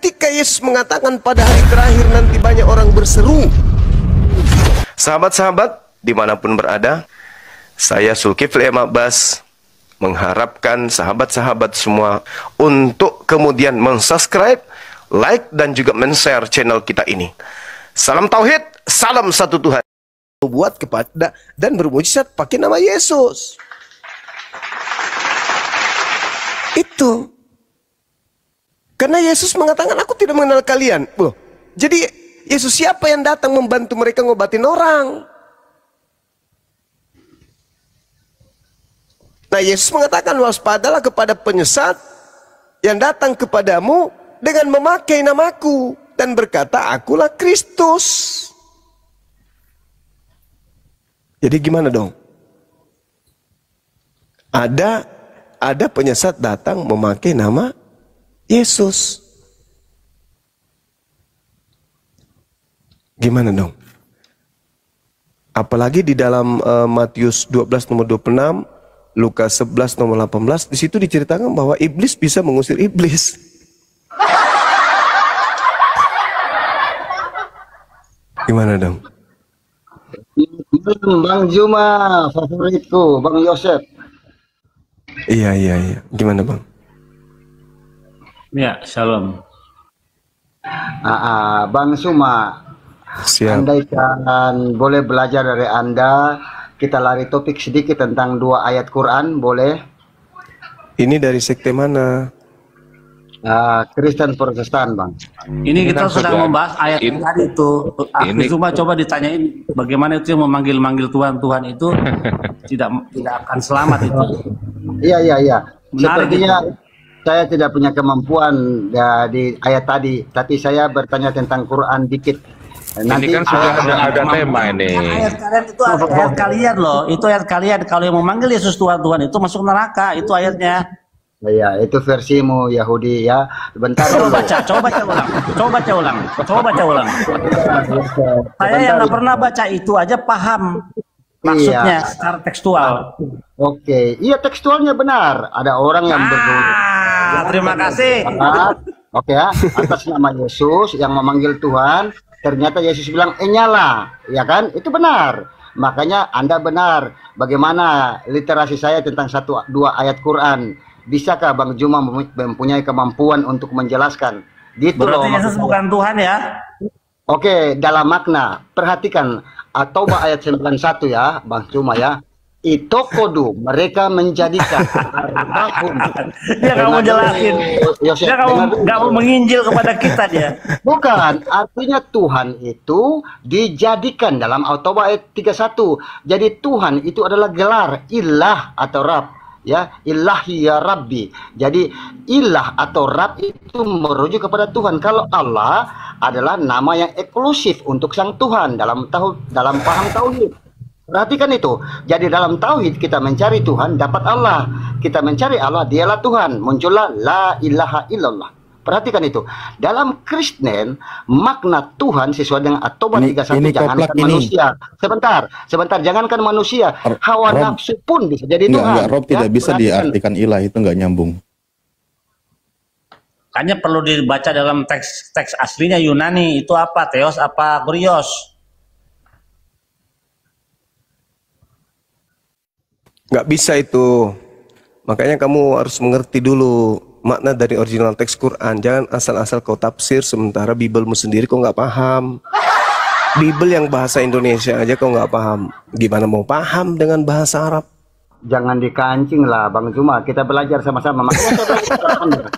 ketika Yesus mengatakan pada hari terakhir nanti banyak orang berseru. Sahabat-sahabat dimanapun berada, saya Zulkifli M. Abbas mengharapkan sahabat-sahabat semua untuk kemudian mensubscribe, like, dan juga men-share channel kita ini. Salam Tauhid, salam satu Tuhan. Buat kepada dan bermujizat pakai nama Yesus. Itu. Karena Yesus mengatakan, aku tidak mengenal kalian. Loh, jadi Yesus siapa yang datang membantu mereka ngobatin orang? Nah, Yesus mengatakan, waspadalah kepada penyesat yang datang kepadamu dengan memakai namaku dan berkata, akulah Kristus. Jadi gimana dong? Ada penyesat datang memakai nama Yesus. Gimana dong? Apalagi di dalam Matius 12 nomor 26, Lukas 11 nomor 18, di situ diceritakan bahwa iblis bisa mengusir iblis. Gimana dong? Bang Juma, favoritku, Bang Yosef. Iya. Gimana Bang? Ya, shalom. Bang Suma, Siap. andaikan boleh belajar dari Anda, kita lari topik sedikit tentang 2 ayat Quran, boleh? Ini dari sekte mana? Kristen Protestan, Bang. Ini kita kan sedang sudah- membahas ayat yang ini- tadi itu. ini- Cuma coba ditanyain bagaimana itu yang memanggil-manggil Tuhan itu tidak akan selamat itu. Iya. Menarik Sepertinya saya tidak punya kemampuan di ayat tadi, tapi saya bertanya tentang Quran dikit. Ini kan sudah ada tema ini. Ayat kalian itu ayat kalian loh. Itu ayat kalian. Kalau yang memanggil Yesus Tuhan itu masuk neraka. Itu ayatnya. Ya, itu versimu Yahudi ya. Bentar Coba dulu. baca ulang. Saya yang nggak pernah baca itu aja paham maksudnya Iya. secara tekstual. Oke, iya tekstualnya benar. Ada orang yang Terima kasih. Oke ya, atas nama Yesus yang memanggil Tuhan, ternyata Yesus bilang nyala, ya kan? Itu benar. Makanya Anda benar. Bagaimana literasi saya tentang 1-2 ayat Quran? Bisakah Bang Juma mempunyai kemampuan untuk menjelaskan? Gitu loh. Berarti Yesus bukan Tuhan ya? Oke, dalam makna, perhatikan At-Taubah ayat 91 ya, Bang Juma ya. Itu kodu mereka menjadikan Dia nggak mau jelasin. Dia nggak mau menginjil kepada kita dia. Bukan, artinya Tuhan itu dijadikan dalam At-Taubah ayat 31. Jadi Tuhan itu adalah gelar ilah atau Rab. Ya, ilahi ya Rabbi. Jadi ilah atau Rab itu merujuk kepada Tuhan. Kalau Allah adalah nama yang eksklusif untuk sang Tuhan dalam paham tauhid. Perhatikan itu. Jadi dalam tauhid kita mencari Tuhan, dapat Allah. Kita mencari Allah, dialah Tuhan. Muncullah la ilaha illallah. Perhatikan itu. Dalam Kristen, makna Tuhan sesuai dengan At-Taubah 31, jangankan manusia. Sebentar, jangankan manusia. Hawa nafsu pun bisa jadi Tuhan. Rob tidak bisa diartikan ilah, itu nggak nyambung. Makanya perlu dibaca dalam teks aslinya Yunani. Itu apa? Theos apa Kurios? Nggak bisa itu. Makanya kamu harus mengerti dulu makna dari original teks Quran. Jangan asal-asal kau tafsir sementara Bibelmu sendiri kau nggak paham. Bibel yang bahasa Indonesia aja kau nggak paham. Gimana mau paham dengan bahasa Arab? Jangan dikancing lah Bang Juma. Kita belajar sama-sama. Makanya saya belajar.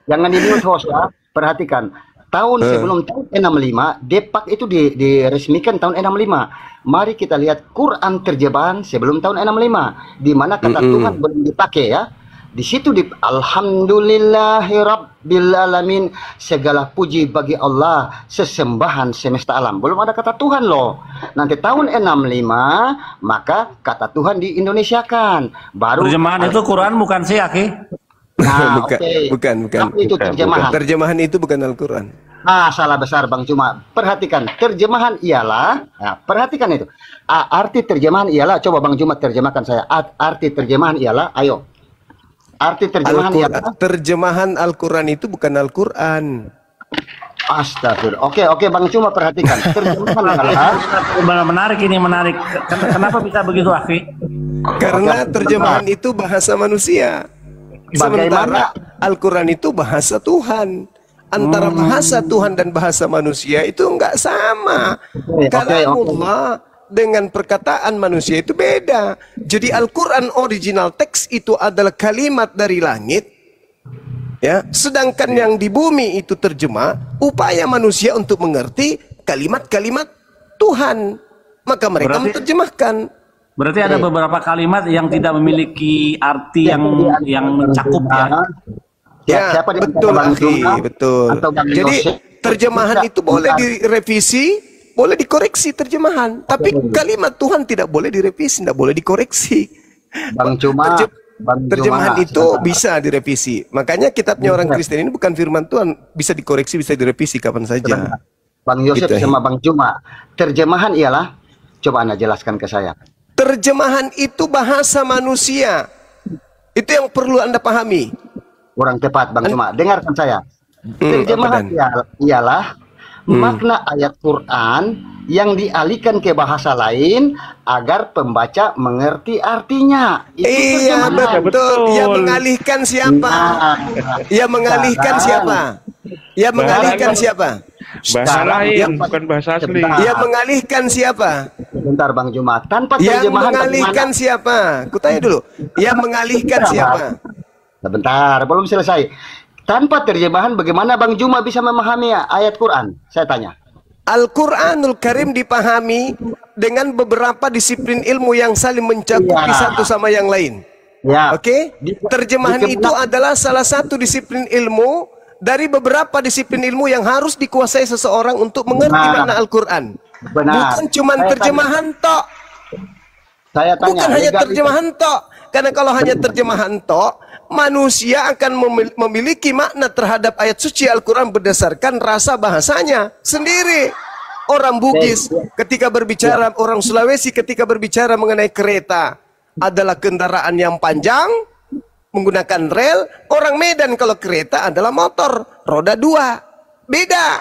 Jangan di-mute host ya. Perhatikan. Sebelum tahun 65, Depak itu diresmikan tahun 65. Mari kita lihat Quran terjemahan sebelum tahun 65, di mana kata Tuhan belum dipakai ya. Di situ Alhamdulillahirabbil alamin, segala puji bagi Allah, sesembahan semesta alam. Belum ada kata Tuhan loh. Nanti tahun 65 maka kata Tuhan diindonesiakan. Baru terjemahan itu Quran bukan sih, Aki? Nah, bukan. Tapi itu terjemahan. Terjemahan itu bukan Al-Quran. Salah besar Bang Cuma. Perhatikan, terjemahan ialah, perhatikan itu. Arti terjemahan ialah, coba Bang Cuma terjemahkan saya. Arti terjemahan ialah, ayo. Arti terjemahan ialah. Terjemahan Al-Quran itu bukan Al-Quran. Astagfirullah. Oke, Bang Cuma perhatikan. Terjemahan adalah Menarik ini, menarik. Kenapa bisa begitu, Akhi? Karena terjemahan itu bahasa manusia. Sementara Al-Quran itu bahasa Tuhan. Antara bahasa Tuhan dan bahasa manusia itu enggak sama. Kalamullah dengan perkataan manusia itu beda. Jadi Al-Quran original teks itu adalah kalimat dari langit, ya. Sedangkan yang di bumi itu terjemah upaya manusia untuk mengerti kalimat-kalimat Tuhan. Maka mereka menerjemahkan. Berarti ada beberapa kalimat yang tidak memiliki arti yang mencakup ya. Ya, betul, Akhi, betul. Jadi terjemahan itu boleh direvisi, boleh dikoreksi terjemahan, tapi kalimat Tuhan tidak boleh direvisi, tidak boleh dikoreksi. Terjemahan itu bisa direvisi. Makanya kitabnya orang Kristen ini bukan firman Tuhan, bisa dikoreksi, bisa direvisi kapan saja. Bang Yosef sama Bang Cuma, terjemahan ialah, coba Anda jelaskan ke saya. Terjemahan itu bahasa manusia. Itu yang perlu Anda pahami. Kurang tepat, Bang Cuma. Dengarkan saya. Terjemahan ialah makna ayat Quran yang dialihkan ke bahasa lain agar pembaca mengerti artinya. Iya, betul. Yang mengalihkan siapa? Yang mengalihkan siapa? Yang mengalihkan siapa? Bahasa lain, bukan bahasa asli. Yang mengalihkan siapa? Bentar, Bang Cuma. Tanpa yang terjemahan mengalihkan siapa? Kutanya dulu. Yang mengalihkan siapa? Sebentar, belum selesai. Tanpa terjemahan bagaimana Bang Juma bisa memahami ayat Quran? Saya tanya. Al-Quranul Karim dipahami dengan beberapa disiplin ilmu yang saling mencakupi satu sama yang lain. Ya. Oke? Terjemahan itu adalah salah satu disiplin ilmu dari beberapa disiplin ilmu yang harus dikuasai seseorang untuk mengerti makna Al-Quran. Bukan cuma terjemahan tok. Saya tanya. Bukan hanya terjemahan tok. Karena kalau hanya terjemahan tok, manusia akan memiliki makna terhadap ayat suci Al-Quran berdasarkan rasa bahasanya sendiri. Orang Bugis ketika berbicara, orang Sulawesi ketika berbicara mengenai kereta adalah kendaraan yang panjang menggunakan rel. Orang Medan kalau kereta adalah motor roda 2. Beda.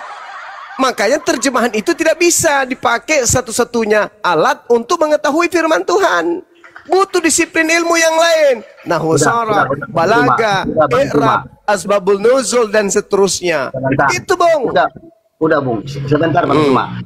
Makanya terjemahan itu tidak bisa dipakai satu-satunya alat untuk mengetahui firman Tuhan. Butuh disiplin ilmu yang lain. Nahwu sharaf, balaga, i'rab, asbabul nuzul dan seterusnya. Itu, Bung. Udah, Bung. Sebentar, Bang Cuma.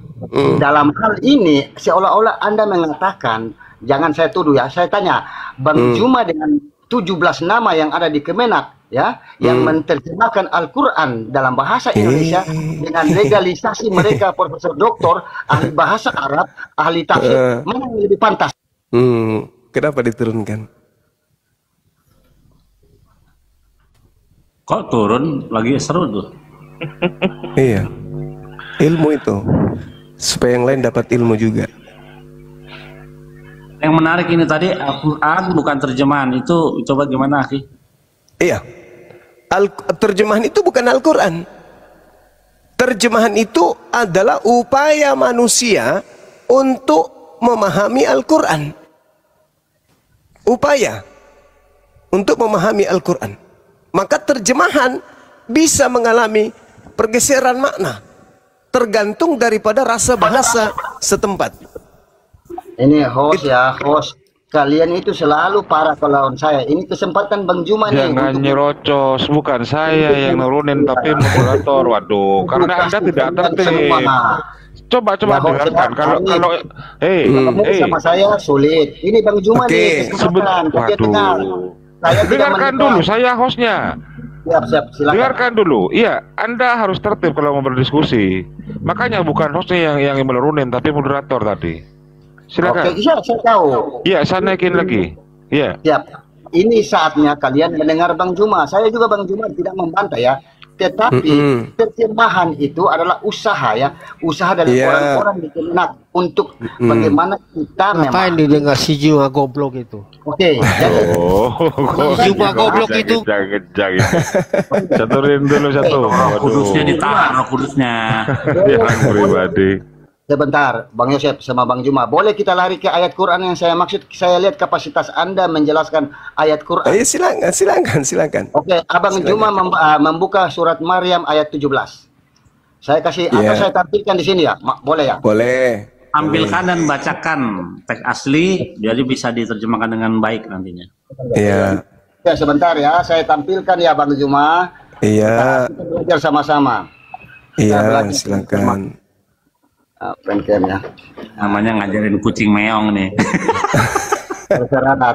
Dalam hal ini seolah-olah Anda mengatakan, jangan saya tuduh ya, saya tanya, Bang Cuma dengan 17 nama yang ada di Kemenak ya, yang menerjemahkan Al-Quran dalam bahasa Indonesia dengan legalisasi mereka profesor doktor, ahli bahasa Arab, ahli tafsir, mana yang lebih pantas? Kenapa diturunkan? Kok turun? Lagi seru tuh. Iya. Ilmu itu. Supaya yang lain dapat ilmu juga. Yang menarik ini tadi Al-Quran bukan terjemahan. Itu coba gimana, Akhi? Iya. Terjemahan itu bukan Al-Quran. Terjemahan itu adalah upaya manusia untuk memahami Al-Quran. Upaya untuk memahami Al-Quran. Maka terjemahan bisa mengalami pergeseran makna tergantung daripada rasa bahasa setempat. Ini host ya, host. Kalian itu selalu parah kalau saya. Ini kesempatan Bang Juma nih. Jangan nyerocos, bukan saya yang nurunin tapi moderator. Waduh, karena Anda tidak tertib. Coba dengarkan. Kalau sama saya sulit. Ini Bang Juma nih kesempatan. Saya dengarkan dulu, saya hostnya. Siap, silakan. Dengarkan dulu. Iya, Anda harus tertib kalau mau berdiskusi. Makanya bukan hostnya yang menurunin tapi moderator tadi. Silakan. Oke, iya saya tahu. Iya, saya naikin lagi. Iya. Siap. Ini saatnya kalian mendengar Bang Juma. Saya juga Bang Juma tidak membantah ya. Tetapi terjemahan itu adalah usaha ya, usaha dari orang-orang di Kemenak untuk bagaimana kita ngapain didengar si Juma goblok itu. Oke, Juma goblok itu. Saturin dulu satu. Kudusnya ditaruh, kudusnya. Yang pribadi. Sebentar, Bang Yosef sama Bang Juma, boleh kita lari ke ayat Quran yang saya maksud? Saya lihat kapasitas Anda menjelaskan ayat Quran. Silakan. Oke, Abang Juma membuka surat Maryam ayat 17. Saya kasih atau saya tampilkan di sini ya, boleh ya? Boleh. Tampilkan dan bacakan teks asli, jadi bisa diterjemahkan dengan baik nantinya. Iya. Ya, sebentar ya, saya tampilkan ya Bang Juma. Iya. Kita belajar sama-sama. Iya, silakan. Pencam ya. Namanya ngajarin kucing meong nih.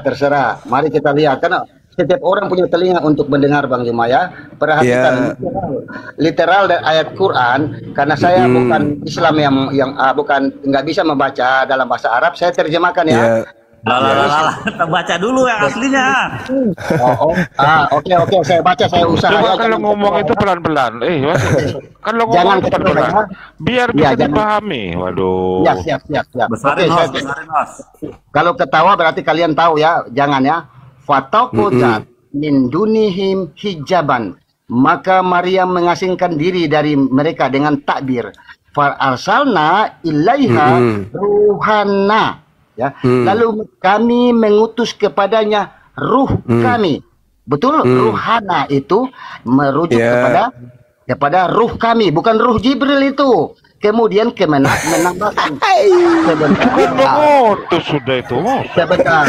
Terserah. Mari kita lihat, karena setiap orang punya telinga untuk mendengar Bang Juma ya. Perhatikan literal dan ayat Quran, karena saya bukan Islam yang bukan nggak bisa membaca dalam bahasa Arab, saya terjemahkan ya. Kita baca dulu yang aslinya. Oke, saya baca, saya usaha. Coba Ya, kalau ngomong itu pelan-pelan. Kalau ngomong itu pelan-pelan. Biar bisa dipahami. Waduh. Ya, siap. Besarin, Oke, Host. kalau ketawa berarti kalian tahu ya, jangan ya. Fataqudat min dunihim hijaban. Maka Maryam mengasingkan diri dari mereka dengan takbir. Fa arsalna ilaiha ruhana. Ya, lalu kami mengutus kepadanya ruh kami. Betul, ruhana itu merujuk kepada ruh kami, bukan ruh Jibril itu. Kemudian menambahkan sudah itu. Sebentar.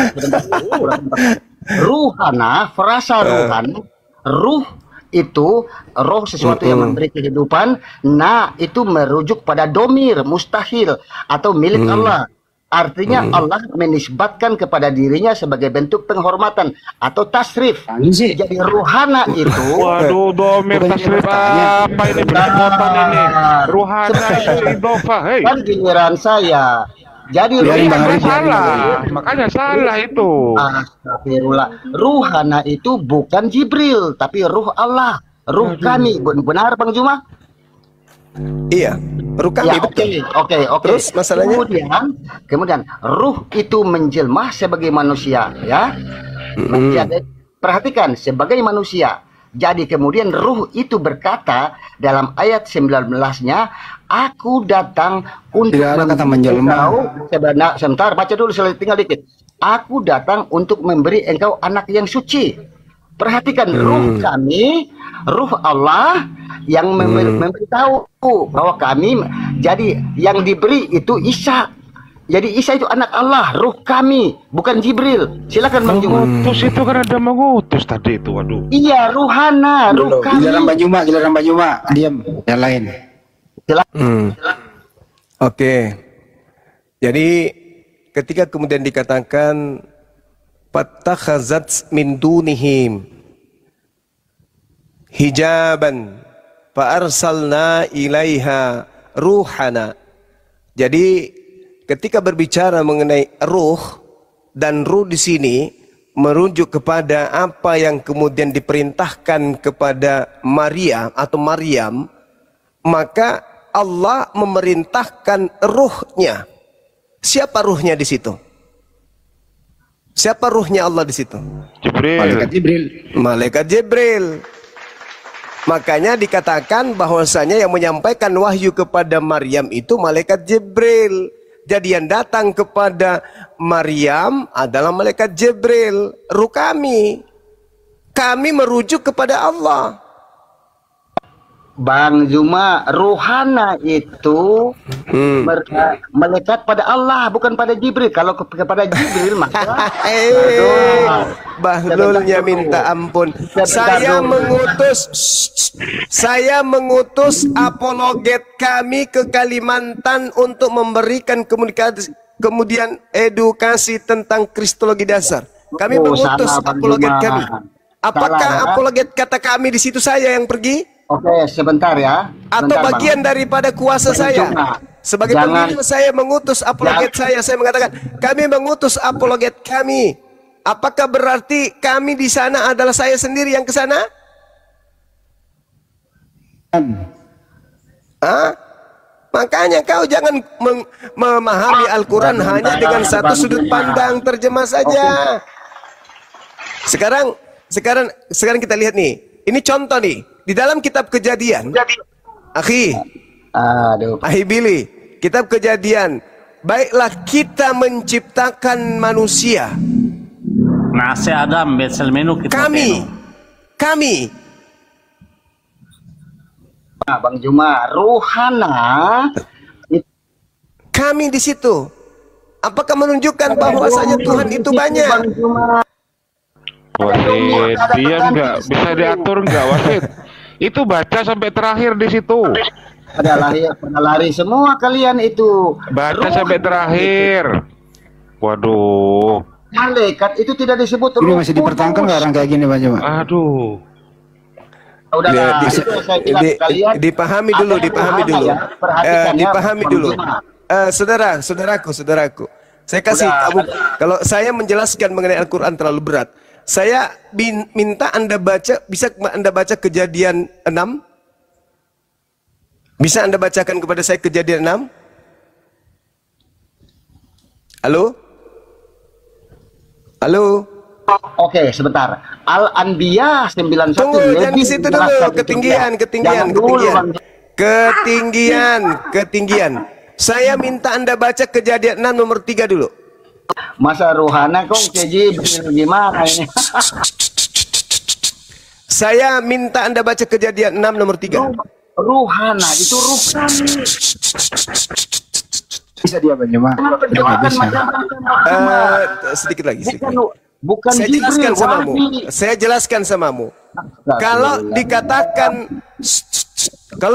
Ruhana, frasa ruhan, ruh itu roh sesuatu yang memberi kehidupan. Nah, itu merujuk pada domir mustahil atau milik Allah. Artinya Allah menisbatkan kepada dirinya sebagai bentuk penghormatan atau tasrif. Jadi ruhana itu. Waduh, domir tasrif apa ini penghormatan ini? Ruhana itu idhofah. Kan giliran saya. Jadi makanya salah itu. Astagfirullah. Ruhana itu bukan Jibril, tapi ruh Allah, ruh kami. Benar Bang Juma? Iya, ruh kami. Oke. Terus masalahnya? Kemudian ruh itu menjelma sebagai manusia, ya. Jadi, perhatikan, sebagai manusia. Jadi kemudian ruh itu berkata dalam ayat 19-nya, aku datang untuk kata menjelma. Sebentar, baca dulu, tinggal dikit. Aku datang untuk memberi engkau anak yang suci. Perhatikan, ruh kami, ruh Allah yang memberitahu bahwa kami, jadi yang diberi itu Isa. Jadi Isa itu anak Allah, ruh kami, bukan Jibril. Silakan Bang Juma. Mengutus itu kan ada mengutus tadi itu, waduh. Iya, ruhana, ruh kami. Giliran Bang Juma, diam, yang lain. Oke. Jadi ketika kemudian dikatakan fattakhazat min dunihim hijaban fa arsalna ilaiha ruhana. Jadi ketika berbicara mengenai ruh, dan ruh di sini merujuk kepada apa yang kemudian diperintahkan kepada Maria atau Maryam, maka Allah memerintahkan ruhnya. Siapa ruhnya di situ? Siapa ruhnya Allah di situ? Malaikat Jibril. Makanya dikatakan bahwasanya yang menyampaikan wahyu kepada Maryam itu malaikat Jibril. Jadi yang datang kepada Maryam adalah malaikat Jibril, ruh kami. Kami merujuk kepada Allah. Bang Juma, ruhana itu melekat pada Allah, bukan pada Jibril. Kalau kepada Jibril maka bahlulnya minta ampun. Saya mengutus apologet kami ke Kalimantan untuk memberikan kemudian edukasi tentang kristologi dasar. Kami mengutus apologet kami. Apakah apologet kata kami di situ saya yang pergi? Oke, sebentar ya. Atau bagian daripada kuasa saya. Sebagai pemimpin saya mengutus apologet saya mengatakan, kami mengutus apologet kami. Apakah berarti kami di sana adalah saya sendiri yang ke sana? Makanya kau jangan memahami Al-Quran hanya dengan satu sudut pandang terjemah saja. Sekarang kita lihat nih. Ini contoh nih. Di dalam kitab Kejadian, Billy, kitab Kejadian, baiklah kita menciptakan manusia. Nase Adam, Betselmenu kita kami. Bang Juma, ruhana Kami di situ. Apakah menunjukkan bahwasanya Tuhan itu banyak? Bang Juma. Wasit, diam nggak? Bisa diatur nggak, wasit? Itu baca sampai terakhir di situ. Pada lari semua kalian itu. Baca sampai terakhir. Waduh. Malaikat itu tidak disebut Ini ruh masih dipertahankan nggak orang kayak gini, Bang Juma? Aduh. Udahlah, itu saya bilang ke kalian, Dipahami dulu, ada dipahami ruhana dulu. ya, perhatikan ya, Dipahami Bang dulu. Juma. Saudaraku. Saya kasih kamu, kalau saya menjelaskan mengenai Al-Quran terlalu berat. Saya minta Anda baca, bisa Anda baca Kejadian 6? Bisa Anda bacakan kepada saya Kejadian 6? Halo? Halo? Oke, sebentar. Al-Anbiya 91 Tunggu, jangan di situ dulu. menjelaskan Ketinggian. Saya minta Anda baca Kejadian 6 nomor 3 dulu. Masa ruhana kok keji gimana ini? Saya minta Anda baca Kejadian 6 nomor 3. Ruhana itu ruh kami. Bisa dia, Bang Juma? Bukan macam-macam. Sedikit lagi. Bukan Saya Jibril, jelaskan samamu. wahyi. Saya jelaskan samamu. Kalau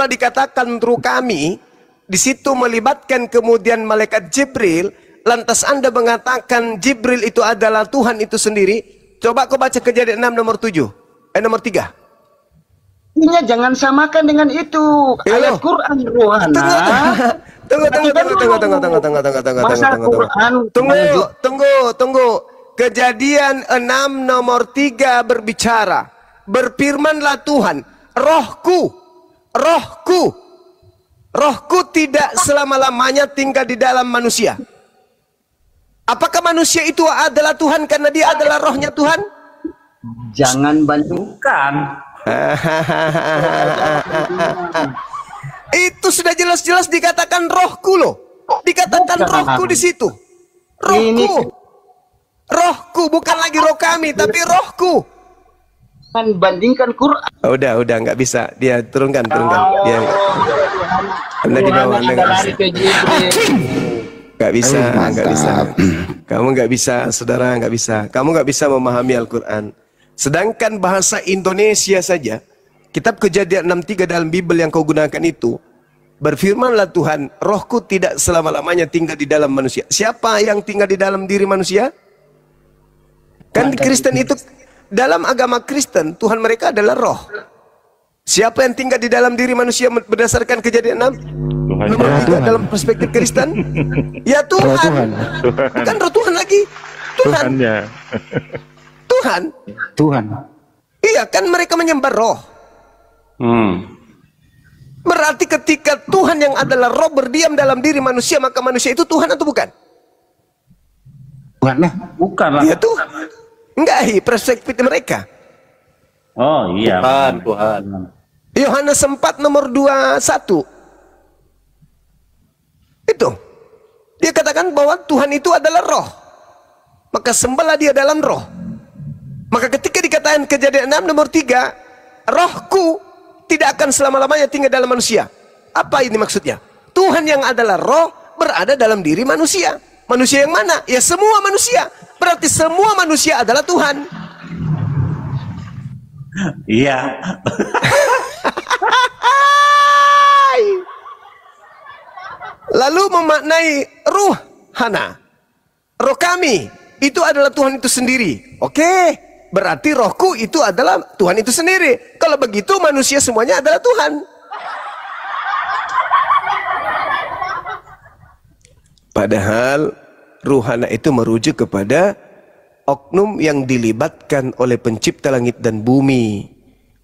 dikatakan ruh kami, di situ melibatkan kemudian malaikat Jibril, lantas Anda mengatakan Jibril itu adalah Tuhan itu sendiri. Coba kau baca Kejadian 6 nomor 7. Nomor 3. Ini jangan samakan dengan itu. Ayat Quran ruhana. Tunggu. Kejadian 6 nomor 3 berbicara. Berfirmanlah Tuhan, Rohku tidak selama-lamanya tinggal di dalam manusia. Apakah manusia itu adalah Tuhan karena dia adalah rohnya Tuhan? Jangan banyak. Bukan. Itu sudah jelas-jelas dikatakan rohku loh. Dikatakan rohku di situ. Rohku bukan lagi roh kami tapi rohku. Kan bandingkan Quran. Udah nggak bisa. Dia turunkan. Dia Anda di bawah Anda nggak bisa. Kamu nggak bisa, saudara nggak bisa. Kamu nggak bisa memahami Al-Quran. Sedangkan bahasa Indonesia saja, kitab Kejadian 6:3 dalam Bible yang kau gunakan itu, berfirmanlah Tuhan, rohku tidak selama-lamanya tinggal di dalam manusia. Siapa yang tinggal di dalam diri manusia? Kan Kristen itu, dalam agama Kristen, Tuhan mereka adalah roh. Siapa yang tinggal di dalam diri manusia berdasarkan Kejadian 6? Nomor 3 dalam perspektif Kristen? Ya Tuhan. Bukan roh Tuhan lagi. Tuhan. Iya kan mereka menyembah roh. Berarti ketika Tuhan yang adalah roh berdiam dalam diri manusia, maka manusia itu Tuhan atau bukan? Bukan lah. Ya Tuhan. Enggak, perspektif mereka. Oh iya. Tuhan. Yohanes 4 nomor 21. Itu. Dia katakan bahwa Tuhan itu adalah roh. Maka sembahlah dia dalam roh. Maka ketika dikatakan Kejadian 6 nomor 3, rohku tidak akan selama-lamanya tinggal dalam manusia. Apa ini maksudnya? Tuhan yang adalah roh berada dalam diri manusia. Manusia yang mana? Ya semua manusia. Berarti semua manusia adalah Tuhan. Iya. Lalu memaknai ruh hana. Roh kami itu adalah Tuhan itu sendiri. Oke, berarti rohku itu adalah Tuhan itu sendiri. Kalau begitu manusia semuanya adalah Tuhan. Padahal ruhana itu merujuk kepada oknum yang dilibatkan oleh pencipta langit dan bumi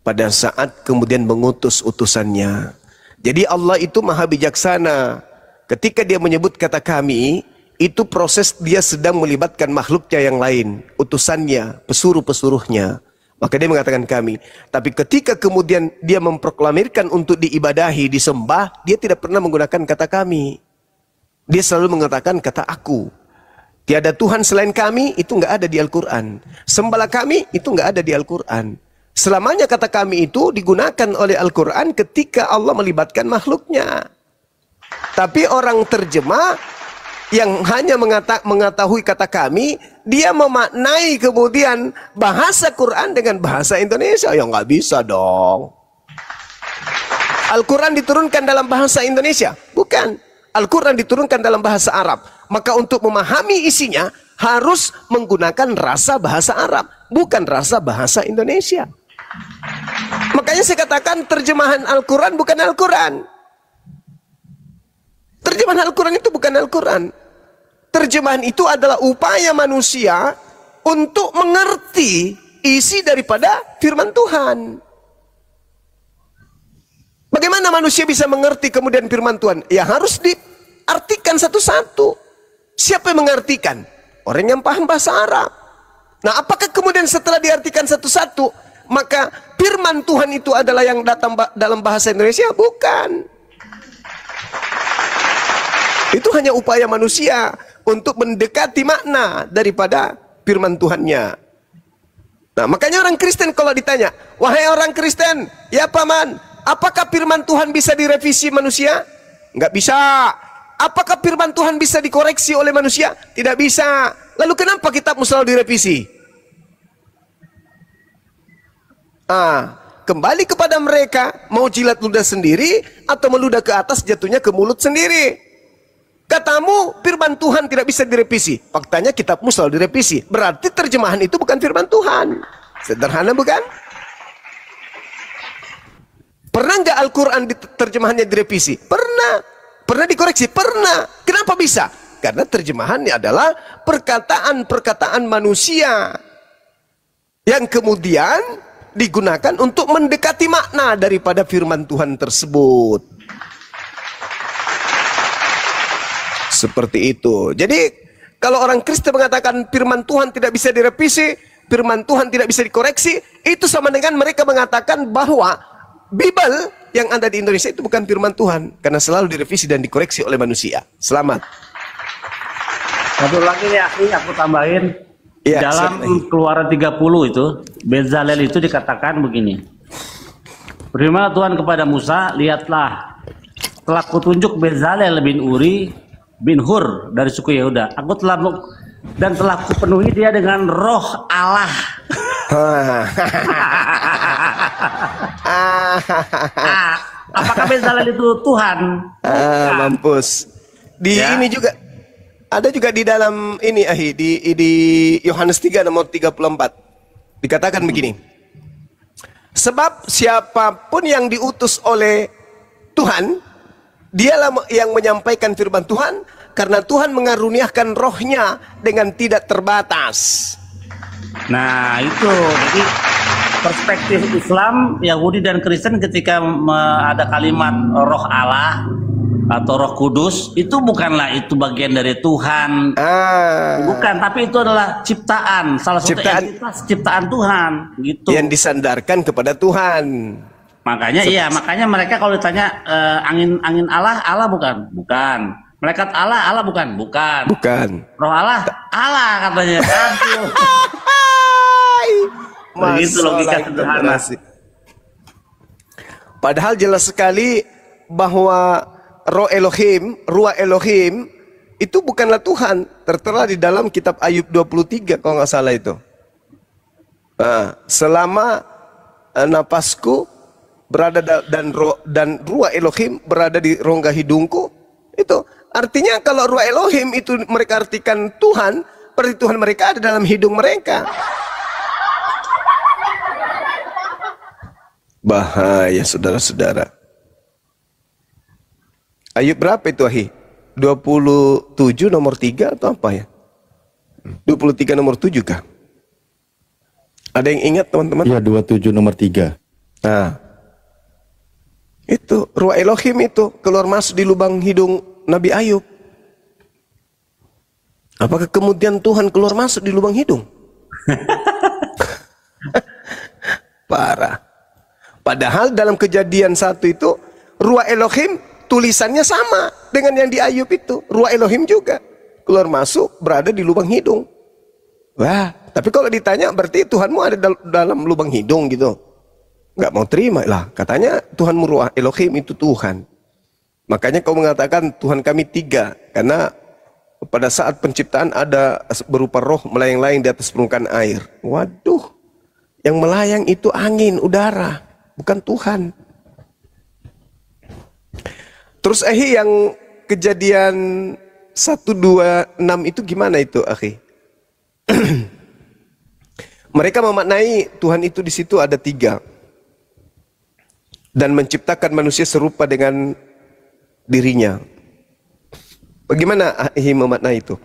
pada saat kemudian mengutus utusannya. Jadi Allah itu maha bijaksana. Ketika dia menyebut kata kami, itu proses dia sedang melibatkan makhluknya yang lain, utusannya, pesuruh-pesuruhnya. Maka dia mengatakan kami. Tapi ketika kemudian dia memproklamirkan untuk diibadahi, disembah, dia tidak pernah menggunakan kata kami. Dia selalu mengatakan kata aku. Tiada Tuhan selain kami, itu nggak ada di Al-Quran. Sembahlah kami, itu nggak ada di Al-Quran. Selamanya kata kami itu digunakan oleh Al-Quran ketika Allah melibatkan makhluknya. Tapi orang terjemah yang hanya mengetahui kata kami, dia memaknai kemudian bahasa Quran dengan bahasa Indonesia. Ya nggak bisa dong. Al-Quran diturunkan dalam bahasa Indonesia? Bukan. Al-Quran diturunkan dalam bahasa Arab. Maka untuk memahami isinya harus menggunakan rasa bahasa Arab, bukan rasa bahasa Indonesia. Makanya saya katakan terjemahan Al-Quran bukan Al-Quran. Terjemahan Al-Quran itu bukan Al-Quran. Terjemahan itu adalah upaya manusia untuk mengerti isi daripada firman Tuhan. Bagaimana manusia bisa mengerti kemudian firman Tuhan? Ya harus diartikan satu-satu. Siapa yang mengartikan? Orang yang paham bahasa Arab. Nah, apakah kemudian setelah diartikan satu-satu maka firman Tuhan itu adalah yang datang dalam bahasa Indonesia? Bukan. Itu hanya upaya manusia untuk mendekati makna daripada firman Tuhannya. Nah, makanya orang Kristen kalau ditanya, wahai orang Kristen, ya paman, apakah firman Tuhan bisa direvisi manusia? Nggak bisa. Apakah firman Tuhan bisa dikoreksi oleh manusia? Tidak bisa. Lalu kenapa kitabmu selalu direvisi? Kembali kepada mereka, mau jilat ludah sendiri atau meludah ke atas jatuhnya ke mulut sendiri. Katamu firman Tuhan tidak bisa direvisi, faktanya kitabmu selalu direvisi. Berarti terjemahan itu bukan firman Tuhan. Sederhana bukan? Pernah nggak Al-Quran terjemahannya direvisi? Pernah. Pernah dikoreksi? Pernah. Kenapa bisa? Karena terjemahannya adalah perkataan-perkataan manusia yang kemudian digunakan untuk mendekati makna daripada firman Tuhan tersebut. Seperti itu. Jadi kalau orang Kristen mengatakan firman Tuhan tidak bisa direvisi, firman Tuhan tidak bisa dikoreksi, itu sama dengan mereka mengatakan bahwa Bible yang ada di Indonesia itu bukan firman Tuhan, karena selalu direvisi dan dikoreksi oleh manusia. Selamat. Satu lagi ya, aku tambahin. Ya, dalam Keluaran 30 itu, Bezalel itu dikatakan begini. Firman Tuhan kepada Musa, lihatlah, telah kutunjuk Bezalel bin Uri bin Hur dari suku Yehuda. Aku telah kupenuhi dia dengan roh Allah. Apakah Bezalel itu Tuhan? Mampus. Ini juga ada juga di dalam ini di Yohanes 3 nomor 34 dikatakan begini. Sebab siapapun yang diutus oleh Tuhan, dialah yang menyampaikan firman Tuhan, karena Tuhan mengaruniakan rohnya dengan tidak terbatas. Nah itu, jadi perspektif Islam, Yahudi dan Kristen ketika ada kalimat roh Allah atau Roh Kudus, itu bukanlah itu bagian dari Tuhan, bukan, tapi itu adalah ciptaan, salah satu entitas ciptaan Tuhan, gitu. Yang disandarkan kepada Tuhan. Makanya makanya mereka kalau ditanya angin Allah bukan, malaikat Allah bukan, roh Allah katanya. Begitu logika sederhana. Padahal jelas sekali bahwa Ruah Elohim itu bukanlah Tuhan. Tertera di dalam kitab Ayub 23 kalau nggak salah itu. Selama napasku berada dan Ruah Elohim berada di rongga hidungku, itu artinya kalau Ruah Elohim itu mereka artikan Tuhan, berarti Tuhan mereka ada dalam hidung mereka. Bahaya saudara-saudara. Ayub berapa itu Ahi? 27 nomor 3 atau apa ya? 23 nomor 7 kah? Ada yang ingat teman-teman? Ya 27 nomor 3. Nah, itu Ruah Elohim itu keluar masuk di lubang hidung Nabi Ayub. Apakah kemudian Tuhan keluar masuk di lubang hidung? Parah. Padahal dalam Kejadian 1 itu Ruah Elohim tulisannya sama dengan yang di Ayub itu. Ruah Elohim juga keluar masuk berada di lubang hidung. Wah, tapi kalau ditanya berarti Tuhanmu ada dalam lubang hidung gitu. nggak mau terima lah. Katanya Tuhanmu Ruah Elohim itu Tuhan. Makanya kau mengatakan Tuhan kami tiga, karena pada saat penciptaan ada berupa roh melayang-layang di atas permukaan air. Waduh, yang melayang itu angin, udara, bukan Tuhan. Terus yang kejadian 126 itu gimana itu, akhi? Mereka memaknai Tuhan itu di situ ada tiga dan menciptakan manusia serupa dengan dirinya. Bagaimana akhi memaknai itu?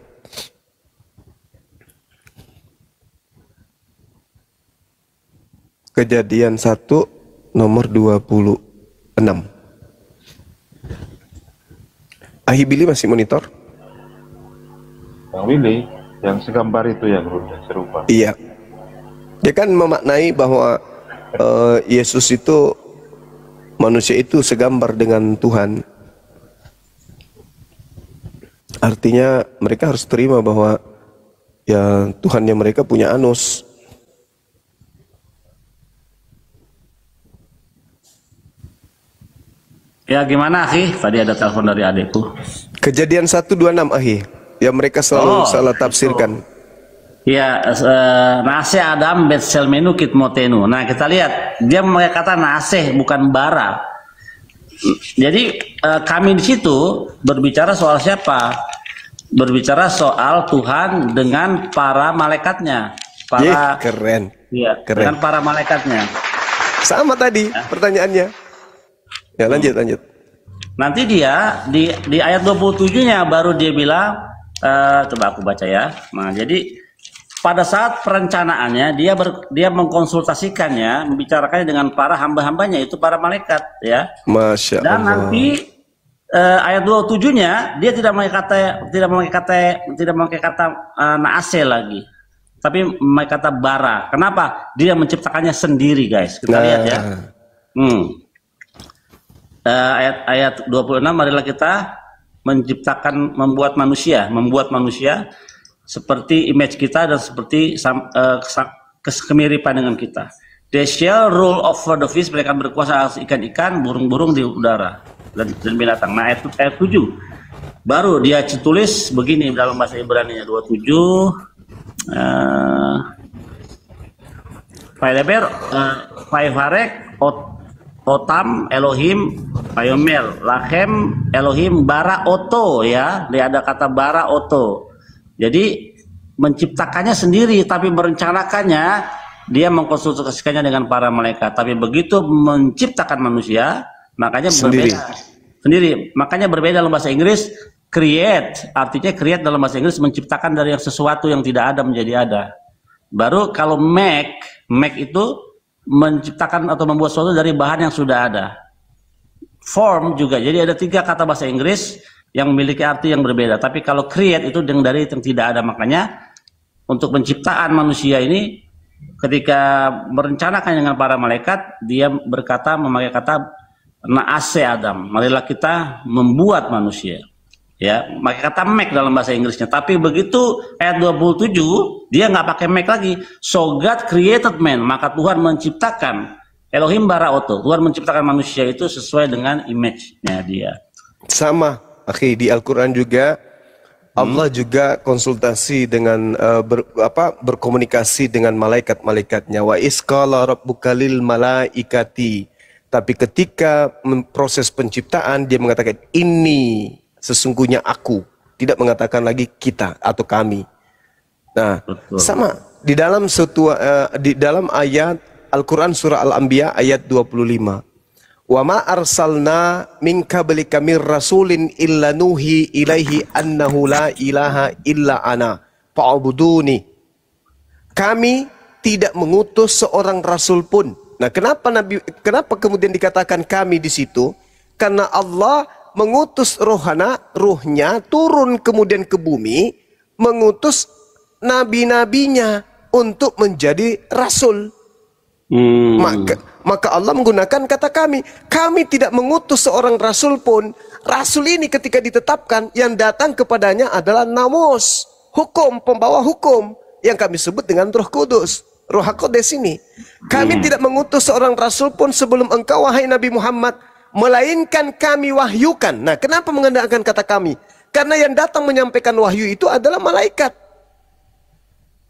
Kejadian 1 nomor 26. Ahi Billy masih monitor? Yang Willy, yang segambar itu yang serupa. Iya. Dia kan memaknai bahwa Yesus itu, manusia itu segambar dengan Tuhan. Artinya mereka harus terima bahwa ya Tuhannya mereka punya anus. Ya gimana akhi? Tadi ada telepon dari adikku. Kejadian 126 akhi. Ya mereka selalu salah tafsirkan. Ya, nase Adam betselmenu kitmotenu. Nah kita lihat dia memakai kata nase bukan bara. Jadi kami di situ berbicara soal siapa? Berbicara soal Tuhan dengan para malaikatnya. Para keren. Iya, keren. dengan para malaikatnya. Sama tadi pertanyaannya. Ya lanjut. Nanti dia di ayat 27-nya baru dia bilang, coba aku baca ya. Nah, jadi pada saat perencanaannya dia mengkonsultasikannya, membicarakannya dengan para hamba-hambanya, itu para malaikat ya. Masya Allah. Dan nanti ayat 27-nya dia tidak memakai kata naase lagi, tapi memakai kata bara. Kenapa? Dia menciptakannya sendiri, guys. Kita lihat ya. Ayat 26, marilah kita membuat manusia seperti image kita dan seperti kemiripan dengan kita. They shall rule over the fish, mereka berkuasa atas ikan-ikan, burung-burung di udara dan binatang. Nah, ayat 7 baru dia tulis begini dalam bahasa Ibrani-nya 27. Faivarek Otam Elohim Payomel Lachem Elohim bara oto, ya. Dia ada kata bara oto. Jadi menciptakannya sendiri, tapi merencanakannya dia mengkonsultasikannya dengan para malaikat. Tapi begitu menciptakan manusia, makanya berbeda sendiri. Makanya berbeda dalam bahasa Inggris. Create, artinya create dalam bahasa Inggris menciptakan dari sesuatu yang tidak ada menjadi ada. Baru kalau make itu menciptakan atau membuat sesuatu dari bahan yang sudah ada. Form juga. Jadi ada 3 kata bahasa Inggris yang memiliki arti yang berbeda. Tapi kalau create itu dari yang tidak ada. Makanya untuk penciptaan manusia ini, ketika merencanakan dengan para malaikat, dia memakai kata naase Adam. Marilah kita membuat manusia. Ya, pakai kata make dalam bahasa Inggrisnya. Tapi begitu ayat 27, dia nggak pakai make lagi. So God created man, maka Tuhan menciptakan Elohim bara oto. Tuhan menciptakan manusia itu sesuai dengan image-nya dia. Sama, akhi, di Al-Quran juga Allah juga konsultasi dengan berkomunikasi dengan malaikat-malaikatnya. Wa isqala rabbuka lil malaikati. Tapi ketika proses penciptaan dia mengatakan ini, sesungguhnya aku, tidak mengatakan lagi kita atau kami. Nah, betul. Sama di dalam ayat Al-Quran surah Al-Anbiya ayat 25. Wa ma arsalna min qablika mir rasulin illa nuhi ilaihi annahu la ilaha illa ana fa'buduni. Kami tidak mengutus seorang rasul pun. Nah, kenapa kemudian dikatakan kami di situ? Karena Allah mengutus ruhnya turun kemudian ke bumi, mengutus nabi-nabinya untuk menjadi rasul. Maka Allah menggunakan kata kami. Kami tidak mengutus seorang rasul pun. Rasul ini ketika ditetapkan, yang datang kepadanya adalah namus, hukum, pembawa hukum, yang kami sebut dengan Roh Kudus. Ruh Qudus ini. Kami tidak mengutus seorang rasul pun sebelum engkau wahai Nabi Muhammad, melainkan kami wahyukan. Nah, kenapa menggunakan kata kami? Karena yang datang menyampaikan wahyu itu adalah malaikat.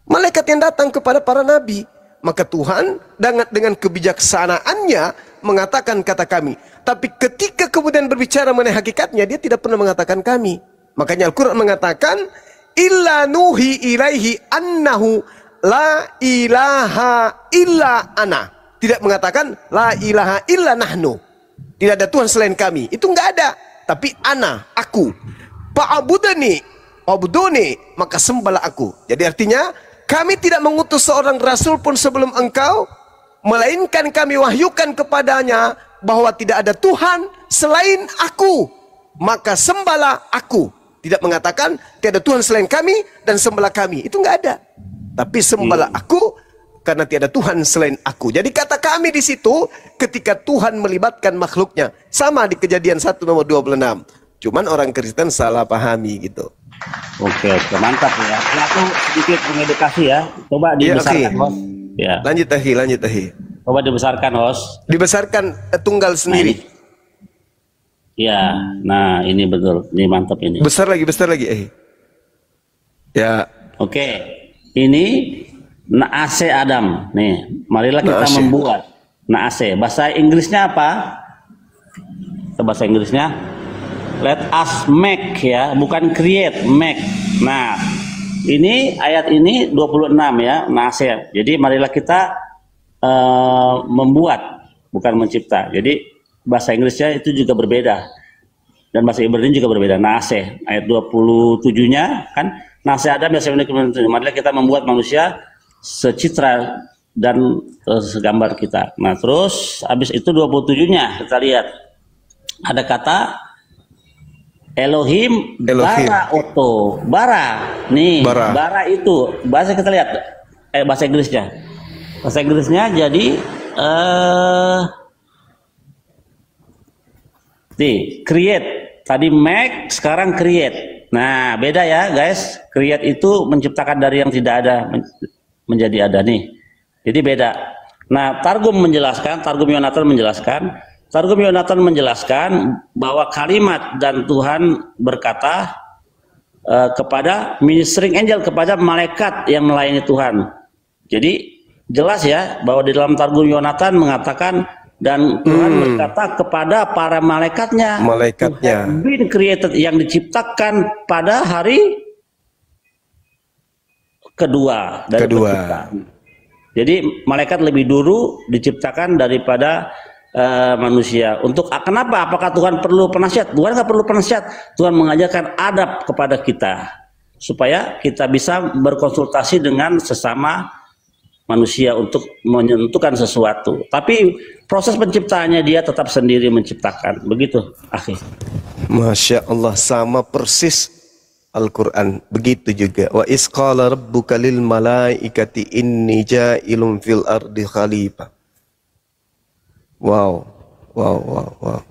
Malaikat yang datang kepada para nabi. Maka Tuhan dengan kebijaksanaannya mengatakan kata kami. Tapi ketika kemudian berbicara mengenai hakikatnya, dia tidak pernah mengatakan kami. Makanya Al-Quran mengatakan, illa nuhi ilaihi annahu la ilaha illa ana. Tidak mengatakan la ilaha illa nahnu. Tidak ada Tuhan selain kami. Itu enggak ada. Tapi ana, aku. Fa'abudani, wa'buduni, maka sembahlah aku. Jadi artinya, kami tidak mengutus seorang rasul pun sebelum engkau, melainkan kami wahyukan kepadanya bahwa tidak ada Tuhan selain aku. Maka sembahlah aku. Tidak mengatakan tiada Tuhan selain kami dan sembahlah kami. Itu enggak ada. Tapi sembahlah aku karena tiada Tuhan selain aku. Jadi kata kami di situ ketika Tuhan melibatkan makhluknya. Sama di Kejadian 1 nomor 26. Cuman orang Kristen salah pahami gitu. Oke, mantap ya. Ini aku sedikit mengedukasi ya. Coba dibesarkan, Host. Ya. Lanjut Ahi. Coba dibesarkan, Host. Dibesarkan tunggal sendiri. Ya, nah ini betul, ini mantap ini. Besar lagi, Ya. Oke, ini Naase Adam. Nih, marilah kita membuat Naase. Bahasa Inggrisnya apa? Bahasa Inggrisnya, let us make ya, bukan create, make. Nah, ini ayat ini 26 ya, Naase. Jadi marilah kita membuat, bukan mencipta. Jadi bahasa Inggrisnya itu juga berbeda dan bahasa Ibrani juga berbeda. Naase ayat 27-nya kan, Naase Adam ya, marilah kita membuat manusia secitra dan segambar kita. Nah, terus habis itu 27-nya kita lihat ada kata Elohim. Bara oto, bara nih, bara itu bahasa, kita lihat bahasa Inggrisnya jadi create, tadi make, sekarang create. Nah, beda ya guys. Create itu menciptakan dari yang tidak ada menjadi ada nih. Jadi beda. Nah, Targum Yonatan menjelaskan bahwa kalimat dan Tuhan berkata kepada ministering angel, kepada malaikat yang melayani Tuhan. Jadi jelas ya bahwa di dalam Targum Yonatan mengatakan dan Tuhan berkata kepada para malaikatnya, been created, yang diciptakan pada hari kedua dari penciptaan. Jadi malaikat lebih dulu diciptakan daripada manusia. Untuk kenapa? Apakah Tuhan perlu penasihat? Tuhan nggak perlu penasihat. Tuhan mengajarkan adab kepada kita supaya kita bisa berkonsultasi dengan sesama manusia untuk menentukan sesuatu. Tapi proses penciptaannya dia tetap sendiri menciptakan. Begitu, akhi. Masya Allah, sama persis Al-Quran. Begitu juga. Wa isqala rabbuka lil malaikati inni ja'ilun fil ardi khalifah. Wow.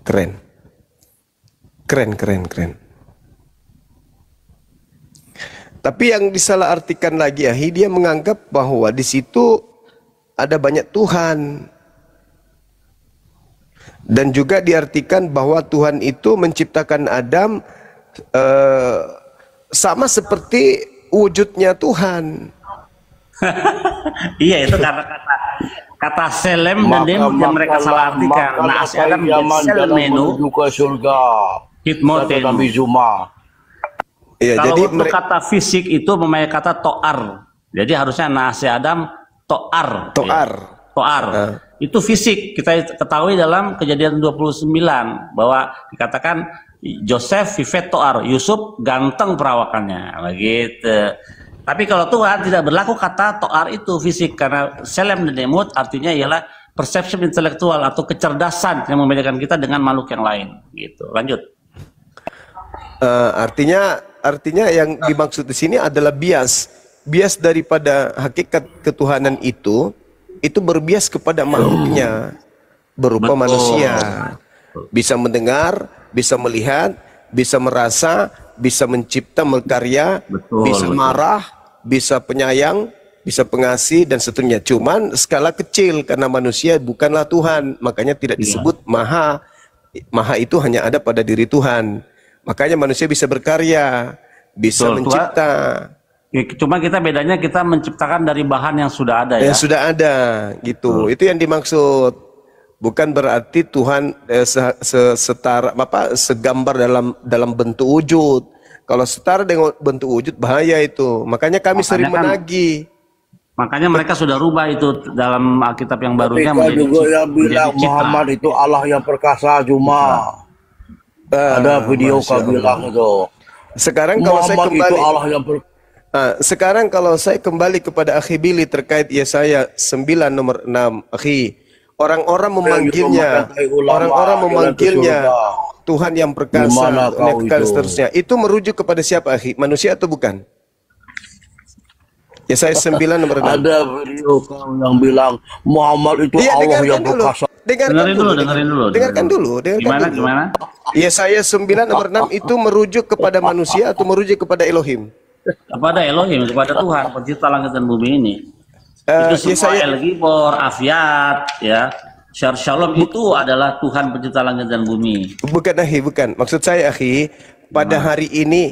Keren. Tapi yang disalahartikan lagi, dia menganggap bahwa di situ ada banyak Tuhan. Dan juga diartikan bahwa Tuhan itu menciptakan Adam sama seperti wujudnya Tuhan. Iya, itu kata selem dan demut yang mereka salah artikan. Nah, Adam selem menu hitmoten. Ya, kalau jadi untuk kata fisik itu memakai kata to'ar. Jadi harusnya Naase Adam to'ar. Itu fisik. Kita ketahui dalam Kejadian 29 bahwa dikatakan Joseph vivet to'ar, Yusuf ganteng perawakannya, begitu. Tapi kalau Tuhan tidak berlaku kata to'ar itu fisik, karena selem dan demut artinya ialah persepsi intelektual atau kecerdasan yang membedakan kita dengan makhluk yang lain. Gitu. Lanjut. Artinya yang dimaksud di sini adalah bias daripada hakikat ketuhanan itu berbias kepada makhluknya berupa manusia, bisa mendengar, bisa melihat, bisa merasa, bisa mencipta, berkarya, bisa marah, bisa penyayang, bisa pengasih dan seterusnya. Cuman skala kecil karena manusia bukanlah Tuhan, makanya tidak disebut maha. Maha itu hanya ada pada diri Tuhan. Makanya manusia bisa berkarya, bisa mencipta. Cuma kita bedanya kita menciptakan dari bahan yang sudah ada ya. Yang sudah ada gitu. Itu yang dimaksud. Bukan berarti Tuhan setara segambar dalam bentuk wujud. Kalau setara dengan bentuk wujud bahaya itu. Makanya kami sering menagih. Makanya mereka sudah rubah itu dalam Alkitab yang barunya menjadi juga yang bilang Muhammad itu Allah yang perkasa cuma. Ada video kau bilang itu. Sekarang kalau saya kembali itu Allah yang sekarang kalau saya kembali kepada Akhi Billy terkait Yesaya 9 nomor 6, Akhi. Orang-orang memanggilnya Tuhan yang perkasa, dan seterusnya. Itu merujuk kepada siapa, akhi? Manusia atau bukan? Yesaya 9 nomor 6. Ada video kau yang bilang Muhammad itu Allah yang perkasa. Dengarkan dulu. Gimana? Yesaya 9 nomor 6 itu merujuk kepada manusia atau merujuk kepada Elohim? Kepada Elohim, kepada Tuhan pencipta langit dan bumi ini. Itu semua El-Gibor, Afiat, ya. Shalom itu adalah Tuhan pencipta langit dan bumi. Bukan, akhi, bukan. Maksud saya, akhi, pada hari ini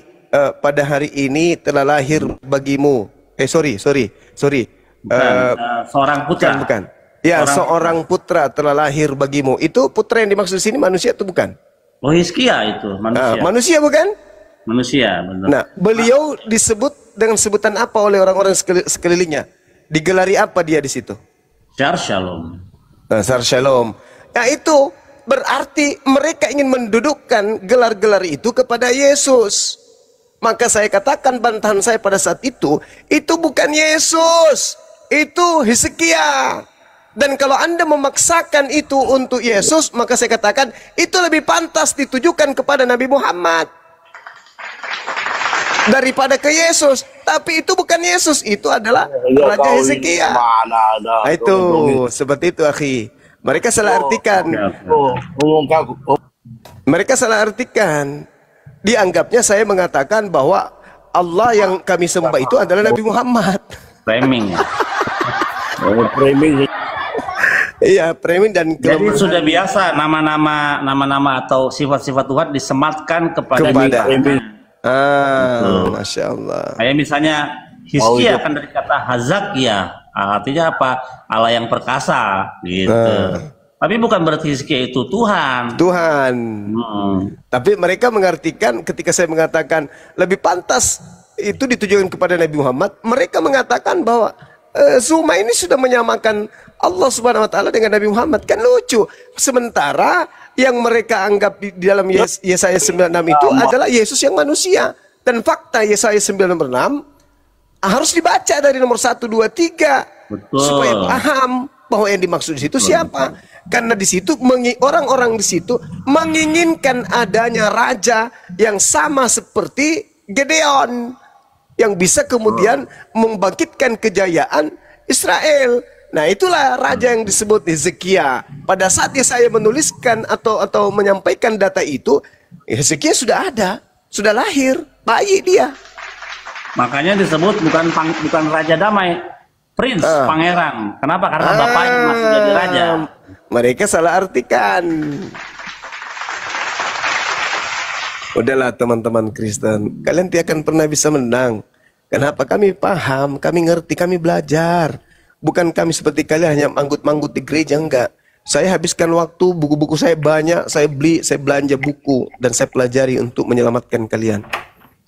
telah lahir bagimu. Seorang putra. Bukan. Ya, seorang putra telah lahir bagimu. Itu putra yang dimaksud di sini manusia atau bukan? Oh, Hizkia itu manusia. Manusia bukan? Manusia, benar. Nah, beliau disebut dengan sebutan apa oleh orang-orang sekelilingnya? Digelari apa dia di situ? Shalom. Shalom. Nah, itu berarti mereka ingin mendudukkan gelar-gelar itu kepada Yesus. Maka saya katakan bantahan saya pada saat itu bukan Yesus, itu Hizkia. Dan kalau Anda memaksakan itu untuk Yesus, maka saya katakan itu lebih pantas ditujukan kepada Nabi Muhammad daripada ke Yesus. Tapi itu bukan Yesus, itu adalah Raja Hizkia. Nah, itu seperti itu, akhi. Mereka salah artikan. Mereka salah artikan. Dianggapnya saya mengatakan bahwa Allah yang kami sembah itu adalah Nabi Muhammad. Framing. Iya, framing dan jadi sudah biasa nama-nama atau sifat-sifat Tuhan disematkan kepada Masya Allah. Kayak misalnya Hizkia kan dari kata Hazakia, artinya apa? Allah yang perkasa, gitu. Tapi bukan berarti Hizkia itu Tuhan. Tapi mereka mengartikan ketika saya mengatakan lebih pantas itu ditujukan kepada Nabi Muhammad, mereka mengatakan bahwa Zuma ini sudah menyamakan Allah Subhanahu wa taala dengan Nabi Muhammad. Kan lucu. Sementara yang mereka anggap di dalam Yesaya 96 itu adalah Yesus yang manusia. Dan fakta Yesaya 96 harus dibaca dari nomor 1, 2, 3. Betul. Supaya paham bahwa yang dimaksud di situ siapa. Karena di situ orang-orang di situ menginginkan adanya raja yang sama seperti Gedeon, yang bisa kemudian membangkitkan kejayaan Israel. Nah, itulah raja yang disebut Hizkia. Pada saat saya menuliskan atau menyampaikan data itu, Hizkia sudah ada, sudah lahir, bayi dia. Makanya disebut bukan raja damai, prince, pangeran. Kenapa? Karena bapaknya masih jadi raja. Mereka salah artikan. Udahlah teman-teman Kristen, kalian tidak akan pernah bisa menang. Kenapa? Kami paham, kami ngerti, kami belajar. Bukan kami seperti kalian hanya manggut-manggut di gereja, enggak. Saya habiskan waktu, buku-buku saya banyak, saya beli, saya belanja buku, dan saya pelajari untuk menyelamatkan kalian.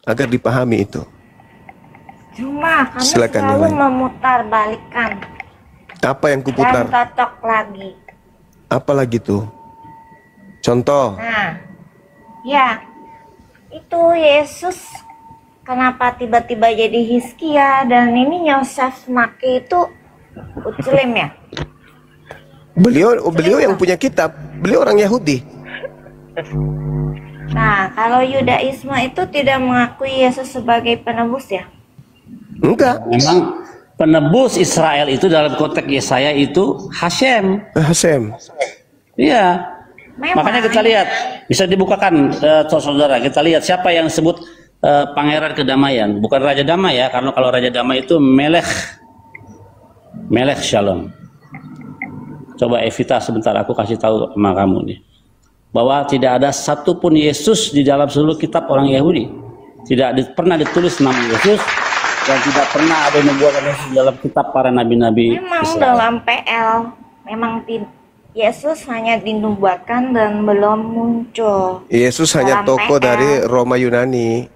Agar dipahami itu. Cuma kamu Silakan, selalu Nilai. memutar balikan. Apa yang kuputar? Dan cocok lagi. Apa lagi tuh? Contoh. Nah, ya, itu Yesus kenapa tiba-tiba jadi Hizkia dan ini Yosef Maki itu Utslim ya? Beliau yang punya kitab, beliau orang Yahudi. Nah, kalau Yudaisme itu tidak mengakui Yesus sebagai penebus ya? Enggak. Memang penebus Israel itu dalam konteks Yesaya itu Hashem. Hashem. Iya. Memang. Makanya kita lihat, bisa dibukakan saudara, kita lihat siapa yang disebut pangeran kedamaian, bukan raja damai ya, karena kalau raja damai itu Melech Melek Shalom. Coba Evita sebentar, aku kasih tahu sama kamu nih, bahwa tidak ada satupun Yesus di dalam seluruh kitab orang Yahudi. Tidak pernah ditulis nama Yesus, dan tidak pernah ada nubuatan Yesus dalam kitab para nabi-nabi Memang Israel. dalam PL, memang Yesus hanya dinubuatkan dan belum muncul. Yesus hanya Dalam tokoh PL. dari Roma Yunani.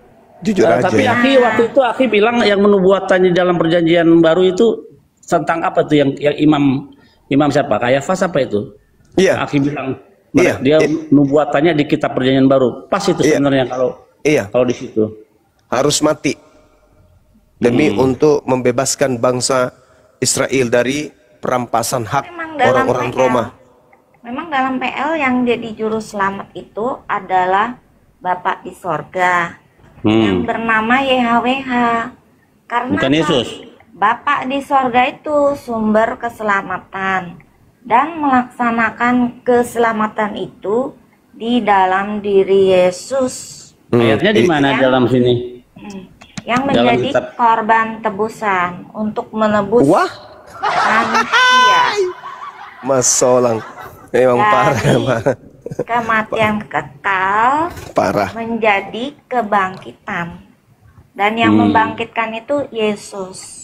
Jujur aja. Tapi waktu itu Aki bilang yang menubuatannya dalam perjanjian baru itu tentang apa tuh, yang imam siapa? Kayafas apa itu? Iya. Aki bilang Iya. dia nubuatannya di kitab perjanjian baru. Pas itu Iya. sebenarnya kalau di situ. Harus mati demi untuk membebaskan bangsa Israel dari perampasan hak Memang dalam orang-orang PL. Roma. Memang dalam PL yang jadi juru selamat itu adalah Bapak di sorga yang bernama YHWH. Karena Bukan Yesus. Bapak di sorga itu sumber keselamatan, dan melaksanakan keselamatan itu di dalam diri Yesus Ayatnya di mana dalam sini? yang Dalam menjadi kitab. korban tebusan untuk menebus Wah, manusia Mas Solang memang parah, dari kematian kekal parah. menjadi kebangkitan, dan yang membangkitkan itu Yesus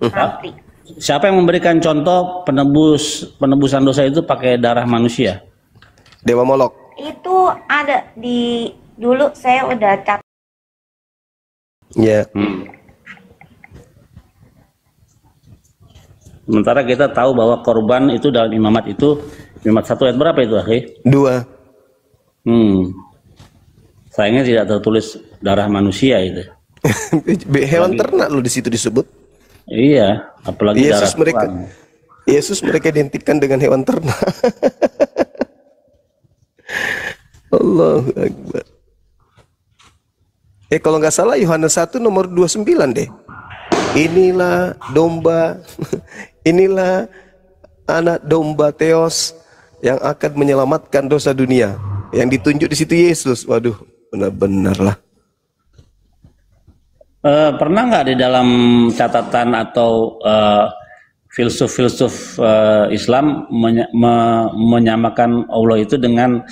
nanti. Siapa yang memberikan contoh penebusan dosa itu pakai darah manusia? Dewa Molok. Itu ada di dulu, saya udah catat. Ya. Sementara kita tahu bahwa korban itu dalam imamat itu, imamat 1 ayat berapa itu, Akhi? 2. Sayangnya tidak tertulis darah manusia itu. Hewan ternak lo di situ disebut. Iya, apalagi darah Yesus mereka. Tuhan. Yesus mereka identikkan dengan hewan ternak. Allahu Akbar. Kalau nggak salah Yohanes 1 nomor 29 deh. Inilah domba, inilah anak domba Theos yang akan menyelamatkan dosa dunia. Yang ditunjuk di situ Yesus. Waduh, benar-benar lah. Pernah nggak di dalam catatan atau filsuf-filsuf Islam menyamakan Allah itu dengan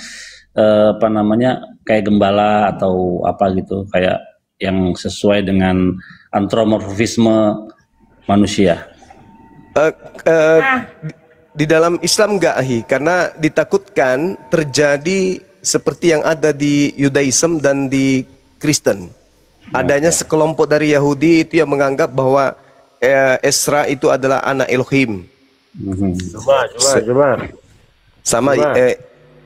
apa namanya, kayak gembala atau apa gitu, kayak yang sesuai dengan antropomorfisme manusia? Di dalam Islam enggak, karena ditakutkan terjadi seperti yang ada di Yudaism dan di Kristen. Adanya sekelompok dari Yahudi itu yang menganggap bahwa Esra itu adalah anak Elohim. Sama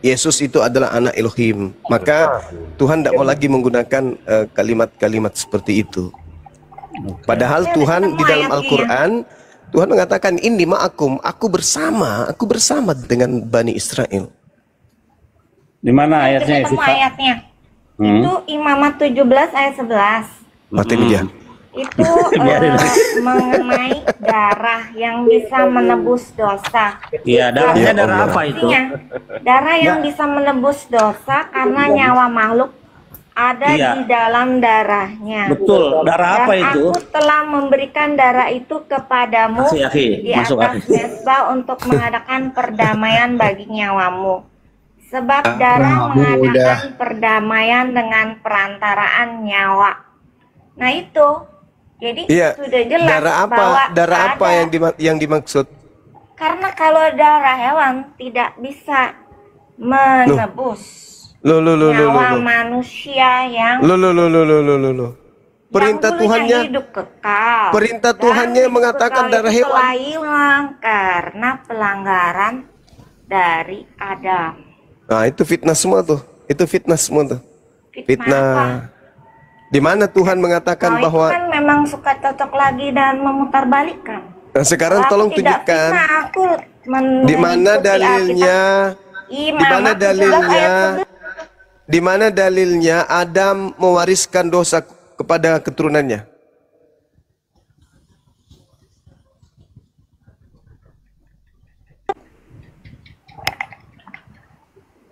Yesus itu adalah anak Elohim. Maka Tuhan tidak mau lagi menggunakan kalimat-kalimat seperti itu. Padahal Tuhan di dalam Al-Quran, Tuhan mengatakan ini ma'akum, aku bersama dengan Bani Israel. Di mana ayatnya? Ketemu ayatnya. Itu Imamat 17 ayat 11. Mati dia. Itu mengenai darah yang bisa menebus dosa. Iya, darahnya Ya darah Allah. apa itu? Artinya, darah yang bisa menebus dosa karena nyawa makhluk ada Iya. di dalam darahnya. Betul, darah apa Dan itu? aku telah memberikan darah itu kepadamu Akhi, di masuk, atas Akhi. mezbah untuk mengadakan perdamaian bagi nyawamu. Sebab darah mengadakan perdamaian dengan perantaraan nyawa. Nah itu, jadi Iya. sudah jelas Darah apa? bahwa Darah apa ada- yang dimaksud? karena kalau darah hewan tidak bisa menebus nyawa manusia yang Perintah yang dulunya Tuhannya, hidup kekal. perintah Dan Tuhannya hidup mengatakan kekal darah itu hewan. telah hilang karena pelanggaran dari Adam. Nah, itu fitnah semua tuh. Itu fitnah semua tuh. Fitnah apa? Fitnah. Di mana Tuhan mengatakan Nah, itu bahwa kan memang suka cocok lagi dan memutarbalikkan. nah, sekarang Aku tolong tidak tunjukkan fitnah, aku di mana mengikuti dalilnya, Alkitab. di mana Imamat 17 dalilnya, ayat 11. di mana dalilnya Adam mewariskan dosa kepada keturunannya.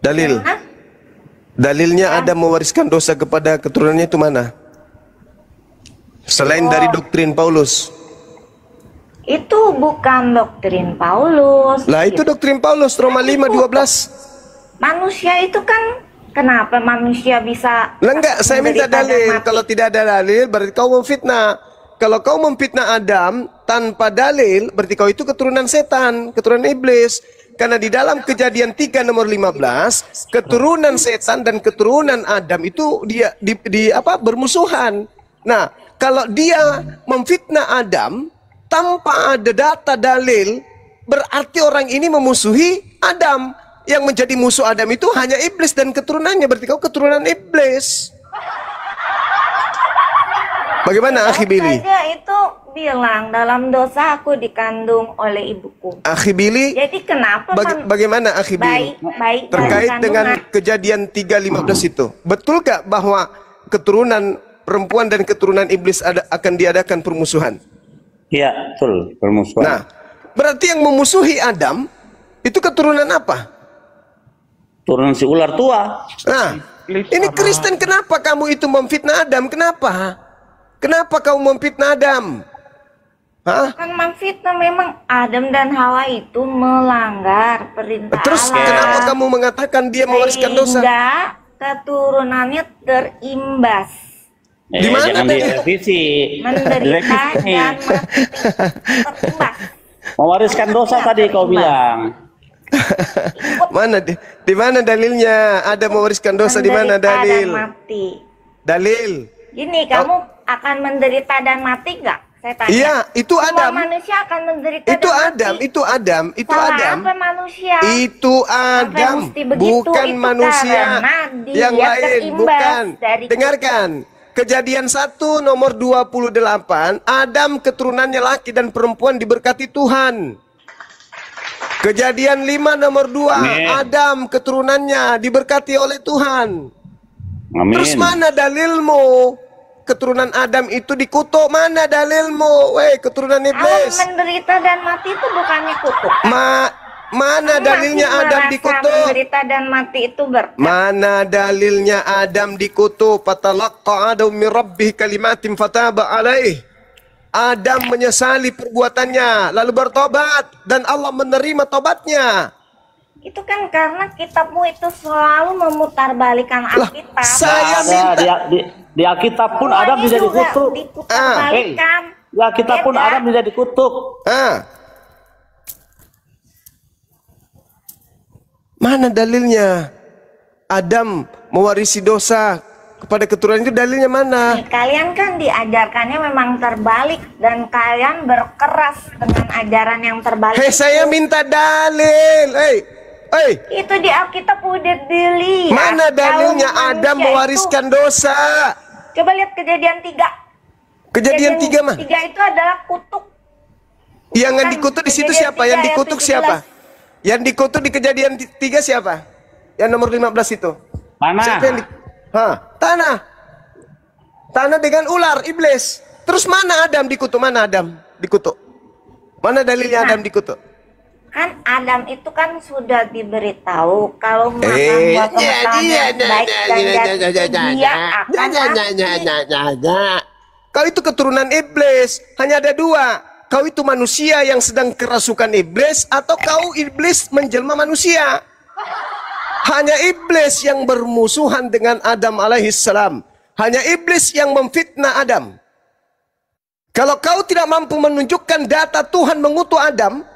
Dalil. Dalilnya Adam mewariskan dosa kepada keturunannya itu mana? Selain dari doktrin Paulus. Itu bukan doktrin Paulus. Lah itu doktrin Paulus Roma 5:12. Manusia itu kan, kenapa manusia bisa? Lah enggak, saya minta dalil. Kalau tidak ada dalil berarti kau memfitnah. Kalau kau memfitnah Adam tanpa dalil berarti kau itu keturunan setan, keturunan iblis. Karena di dalam Kejadian 3 nomor 15, keturunan setan dan keturunan Adam itu dia bermusuhan. Nah, kalau dia memfitnah Adam tanpa ada data dalil, berarti orang ini memusuhi Adam. Yang menjadi musuh Adam itu hanya iblis dan keturunannya. Berarti kau keturunan iblis. Bagaimana Akhi Billy? Saja itu bilang dalam dosa aku dikandung oleh ibuku. Akhi Billy, jadi kenapa bagaimana Akhi Billy? Baik terkait dengan Kejadian 3:15 itu, betul gak bahwa keturunan perempuan dan keturunan iblis akan diadakan permusuhan? Iya, betul, permusuhan. Nah, berarti yang memusuhi Adam itu keturunan apa? Turunan si ular tua. Nah, ini Kristen, kenapa kamu itu memfitnah Adam? Kenapa? Kenapa kamu memfitnah Adam? Hah? Kan memfitnah, memang Adam dan Hawa itu melanggar perintah Terus Allah. kenapa kamu mengatakan dia mewariskan dosa? Sehingga keturunannya terimbas. Di mana jangan direvisi. Menderita dan mati. Terimbas. Mewariskan dosa tadi kau bilang. Mana di mana dalilnya? Ada mewariskan dosa di mana dalil? Dan mati. Dalil. Gini, kamu akan menderita dan mati nggak? Saya tanya. Iya, itu Adam. Semua manusia akan menderita Itu dan Adam, mati. itu Adam, itu Salah Adam. apa manusia? Itu Adam, mesti begitu? bukan Itu manusia. karena dia Yang lain, terimbas bukan. dari Dengarkan. Kejadian 1 nomor 28, Adam keturunannya laki dan perempuan diberkati Tuhan. Kejadian 5 nomor 2, Adam keturunannya diberkati oleh Tuhan. Amin. Terus mana dalilmu? Keturunan Adam itu dikutuk, mana dalilmu? Weh, keturunan iblis. Kalau menderita dan mati itu bukannya kutuk. Mana dalilnya Adam dikutuk? Menderita dan mati itu berkat. Mana dalilnya Adam dikutuk? Fatalaqqa Adam min rabbih kalimatin fataba alaih. Adam menyesali perbuatannya lalu bertobat dan Allah menerima tobatnya. Itu kan karena kitabmu itu selalu memutarbalikkan Alkitab. Saya minta di Alkitab pun Adam tidak dikutuk. Diputarbalikkan. Di Alkitab pun Adam tidak dikutuk. Mana dalilnya? Adam mewarisi dosa kepada keturunan itu dalilnya mana? Kalian kan diajarkannya memang terbalik dan kalian berkeras dengan ajaran yang terbalik. Hei, saya minta dalil. Itu di Alkitab udah dilihat. Mana dalilnya Adam mewariskan dosa? Coba lihat Kejadian 3. Kejadian 3 mah? 3 itu adalah kutuk. Yang dikutuk di situ siapa? Yang dikutuk siapa? Yang dikutuk di Kejadian 3 siapa? Yang nomor 15 itu. Tanah. Siapa yang tanah. Tanah dengan ular, iblis. Terus mana Adam dikutuk? Mana Adam dikutuk? Mana dalilnya Adam dikutuk? Kan Adam itu kan sudah diberitahu kalau makan buah pengetahuan yang baik dan dia akan mati. Kau itu keturunan iblis. Hanya ada 2. Kau itu manusia yang sedang kerasukan iblis atau kau iblis menjelma manusia? Hanya iblis yang bermusuhan dengan Adam alaihissalam. Hanya iblis yang memfitnah Adam. Kalau kau tidak mampu menunjukkan data Tuhan mengutuk Adam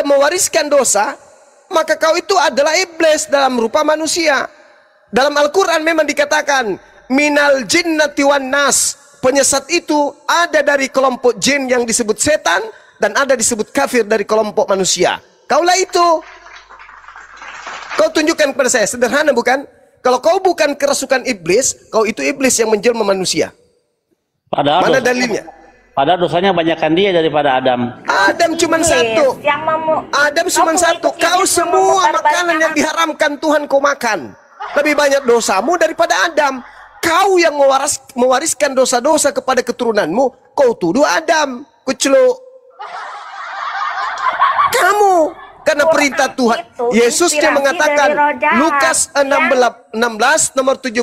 mewariskan dosa, maka kau itu adalah iblis dalam rupa manusia. Dalam Al-Quran memang dikatakan, minal jinnati wan nas. Penyesat itu ada dari kelompok jin yang disebut setan dan ada disebut kafir dari kelompok manusia. Kaulah itu. Kau tunjukkan kepada saya, sederhana bukan? Kalau kau bukan kerasukan iblis, kau itu iblis yang menjelma manusia. Padahal mana dalilnya? Padahal dosanya banyakkan dia daripada Adam. Adam cuma satu. Adam cuma satu. Kau semua makanan yang diharamkan Tuhan kau makan. Lebih banyak dosamu daripada Adam. Kau yang mewariskan dosa-dosa kepada keturunanmu, kau tuduh Adam, kuceluk. Kamu, Karena perintah Tuhan. Yesus yang mengatakan, Lukas 16 nomor 17,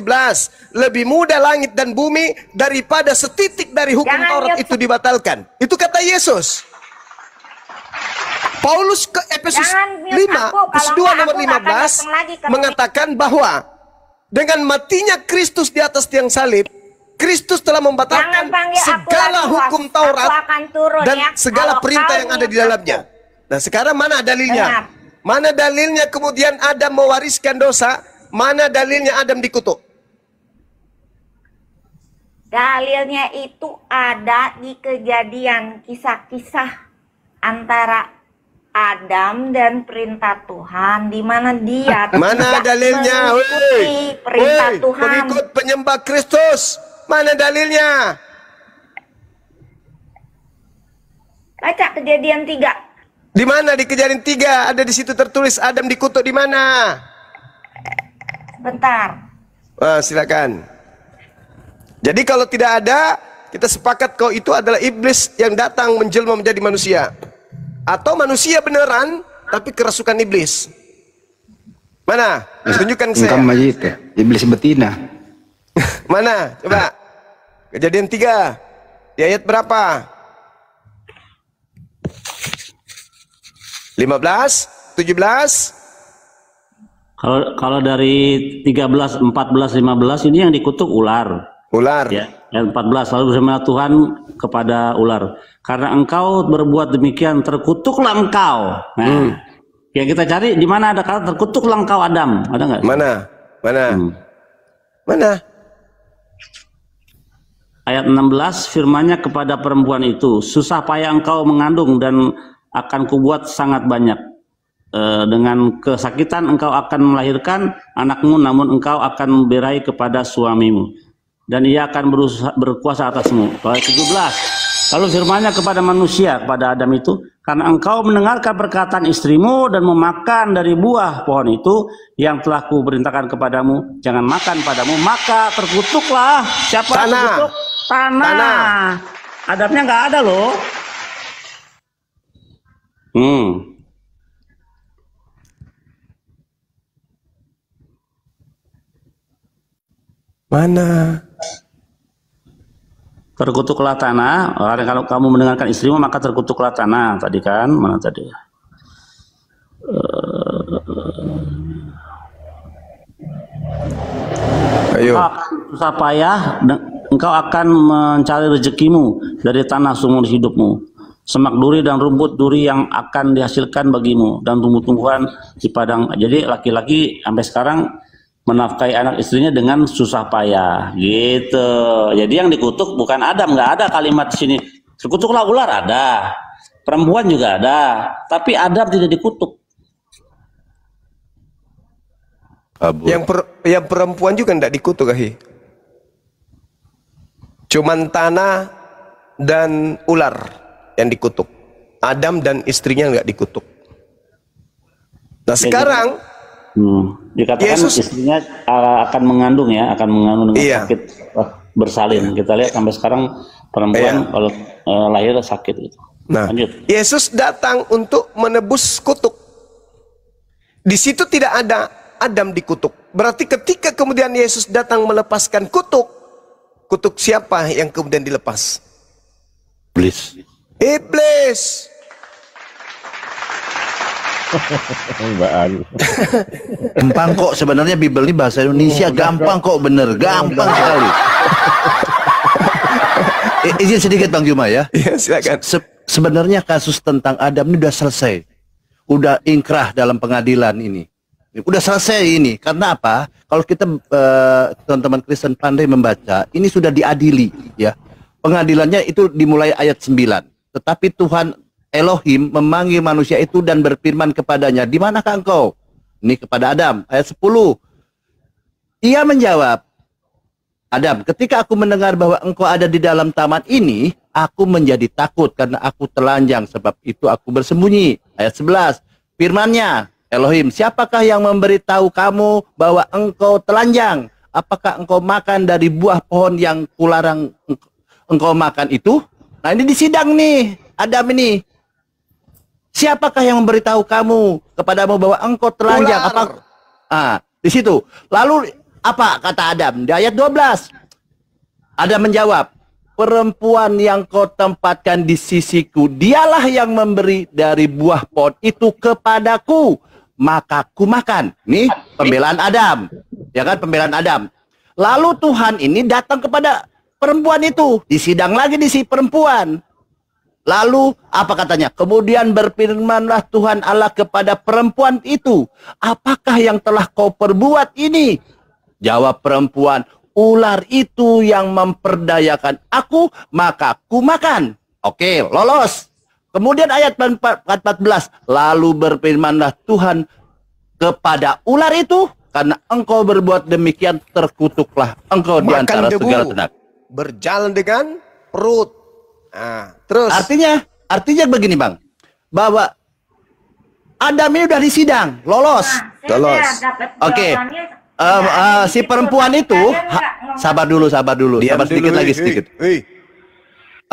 lebih mudah langit dan bumi daripada setitik dari hukum Taurat itu dibatalkan. Itu kata Yesus. Paulus ke Efesus 5, Efesus 2 nomor 15 mengatakan bahwa dengan matinya Kristus di atas tiang salib, Kristus telah membatalkan segala hukum Taurat dan segala perintah yang ada di dalamnya. Nah, sekarang mana dalilnya? Mana dalilnya kemudian Adam mewariskan dosa? Mana dalilnya Adam dikutuk? Dalilnya itu ada di Kejadian, kisah-kisah antara Adam dan perintah Tuhan, di mana dia mana dalilnya? mengikuti perintah Tuhan. Pengikut penyembah Kristus, mana dalilnya? Baca Kejadian 3. Di mana di Kejadian 3 ada di situ tertulis Adam dikutuk di mana? Bentar. Silakan. Jadi kalau tidak ada, kita sepakat kalau itu adalah iblis yang datang menjelma menjadi manusia. Atau manusia beneran, tapi kerasukan iblis. Mana? Tunjukkan ke saya. Iblis betina. Mana? Coba. Kejadian 3. Di ayat berapa? 15, 17. Kalau dari 13, 14, 15 ini yang dikutuk ular. Ular. Ya, ayat 14, lalu bersama Tuhan kepada ular, karena engkau berbuat demikian, terkutuklah engkau. Nah, yang kita cari di mana ada kata terkutuklah engkau Adam, ada nggak? Mana? Mana? Ayat 16, firman-Nya kepada perempuan itu, susah payah engkau mengandung dan akan kubuat sangat banyak. Dengan kesakitan engkau akan melahirkan anakmu, namun engkau akan berai kepada suamimu, dan ia akan berkuasa atasmu. Ayat 17, lalu firman-Nya kepada manusia, kepada Adam itu, karena engkau mendengarkan perkataan istrimu dan memakan dari buah pohon itu yang telah kuperintahkan kepadamu, jangan makan padamu, maka terkutuklah. Siapa terkutuk? Tanah. Adamnya nggak ada loh. Mana? Terkutuklah tanah. Kalau kamu mendengarkan istrimu maka terkutuklah tanah. Tadi kan mana tadi? Ayo. Susah payah, engkau akan mencari rezekimu dari tanah seumur hidupmu. Semak duri dan rumput duri yang akan dihasilkan bagimu, dan tumbuh-tumbuhan di padang. Jadi laki-laki sampai sekarang menafkahi anak istrinya dengan susah payah, gitu. Jadi yang dikutuk bukan Adam, nggak ada kalimat di sini. Terkutuklah ular, ada. Perempuan juga ada, tapi Adam tidak dikutuk. Yang perempuan juga tidak dikutuk, Ahi. Cuman tanah dan ular yang dikutuk. Adam dan istrinya nggak dikutuk. Nah sekarang dikatakan Yesus, istrinya akan mengandung ya, akan mengandung dengan sakit bersalin. Kita lihat sampai sekarang perempuan kalau lahir sakit gitu. Nah, lanjut. Yesus datang untuk menebus kutuk. Di situ tidak ada Adam dikutuk. Berarti ketika kemudian Yesus datang melepaskan kutuk, kutuk siapa yang kemudian dilepas? Iblis. Gampang kok sebenarnya Bible ini bahasa Indonesia gampang kok, bener gampang sekali. Izin sedikit Bang Juma ya. Iya silakan. Sebenarnya kasus tentang Adam ini udah selesai, udah ingkrah dalam pengadilan ini. Udah selesai ini. Karena apa? Kalau kita teman-teman Kristen pandai membaca, ini sudah diadili ya. Pengadilannya itu dimulai ayat 9. Tetapi Tuhan Elohim memanggil manusia itu dan berfirman kepadanya, di manakah engkau? Ini kepada Adam, ayat 10. Ia menjawab, Adam, ketika aku mendengar bahwa engkau ada di dalam taman ini, aku menjadi takut karena aku telanjang, sebab itu aku bersembunyi. Ayat 11, firman-Nya, Elohim, siapakah yang memberitahu kamu bahwa engkau telanjang? Apakah engkau makan dari buah pohon yang kularang engkau makan itu? Nah ini di sidang nih, Adam ini. Siapakah yang memberitahu kamu kepadamu bahwa engkau telanjang? Ular. Di situ. Lalu apa kata Adam? Di ayat 12. Adam menjawab, perempuan yang kau tempatkan di sisiku, dialah yang memberi dari buah pohon itu kepadaku, maka ku makan. Nih, pembelaan Adam. Ya kan, pembelaan Adam. Lalu Tuhan ini datang kepada perempuan itu, disidang lagi di si perempuan. Lalu apa katanya? Kemudian berfirmanlah Tuhan Allah kepada perempuan itu, apakah yang telah kau perbuat ini? Jawab perempuan, ular itu yang memperdayakan aku, maka ku makan. Oke, lolos. Kemudian ayat 14, lalu berfirmanlah Tuhan kepada ular itu, karena engkau berbuat demikian, terkutuklah engkau di antara segala ternak. Berjalan dengan perut. Terus. Artinya begini Bang, bahwa Adam ini udah disidang, lolos. Lolos. Oke. Si perempuan itu sabar dulu, sabar sedikit lagi.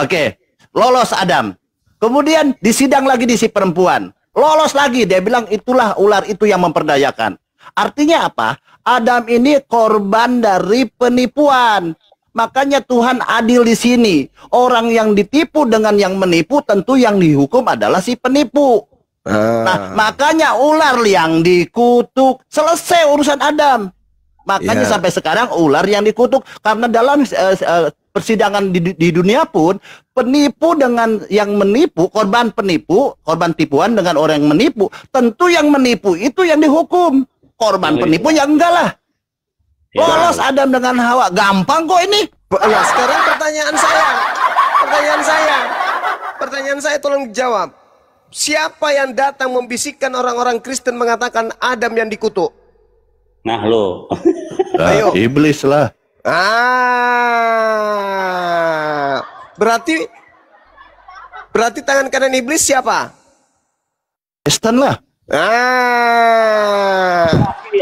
Oke, lolos Adam. Kemudian disidang lagi di si perempuan, lolos lagi, dia bilang itulah ular itu yang memperdayakan. Artinya apa? Adam ini korban dari penipuan. Makanya Tuhan adil di sini. Orang yang ditipu dengan yang menipu, tentu yang dihukum adalah si penipu. Nah, makanya ular yang dikutuk, selesai urusan Adam. Makanya sampai sekarang ular yang dikutuk, karena dalam persidangan di dunia pun, penipu dengan yang menipu, korban tipuan dengan orang yang menipu, tentu yang menipu itu yang dihukum. Korban penipu ya enggak lah. Lolos Adam dengan Hawa, gampang kok ini. Ya, sekarang pertanyaan saya tolong dijawab. Siapa yang datang membisikkan orang-orang Kristen mengatakan Adam yang dikutuk? Nah lo. Ayo. Iblis lah. Berarti tangan kanan iblis siapa? Kristen lah.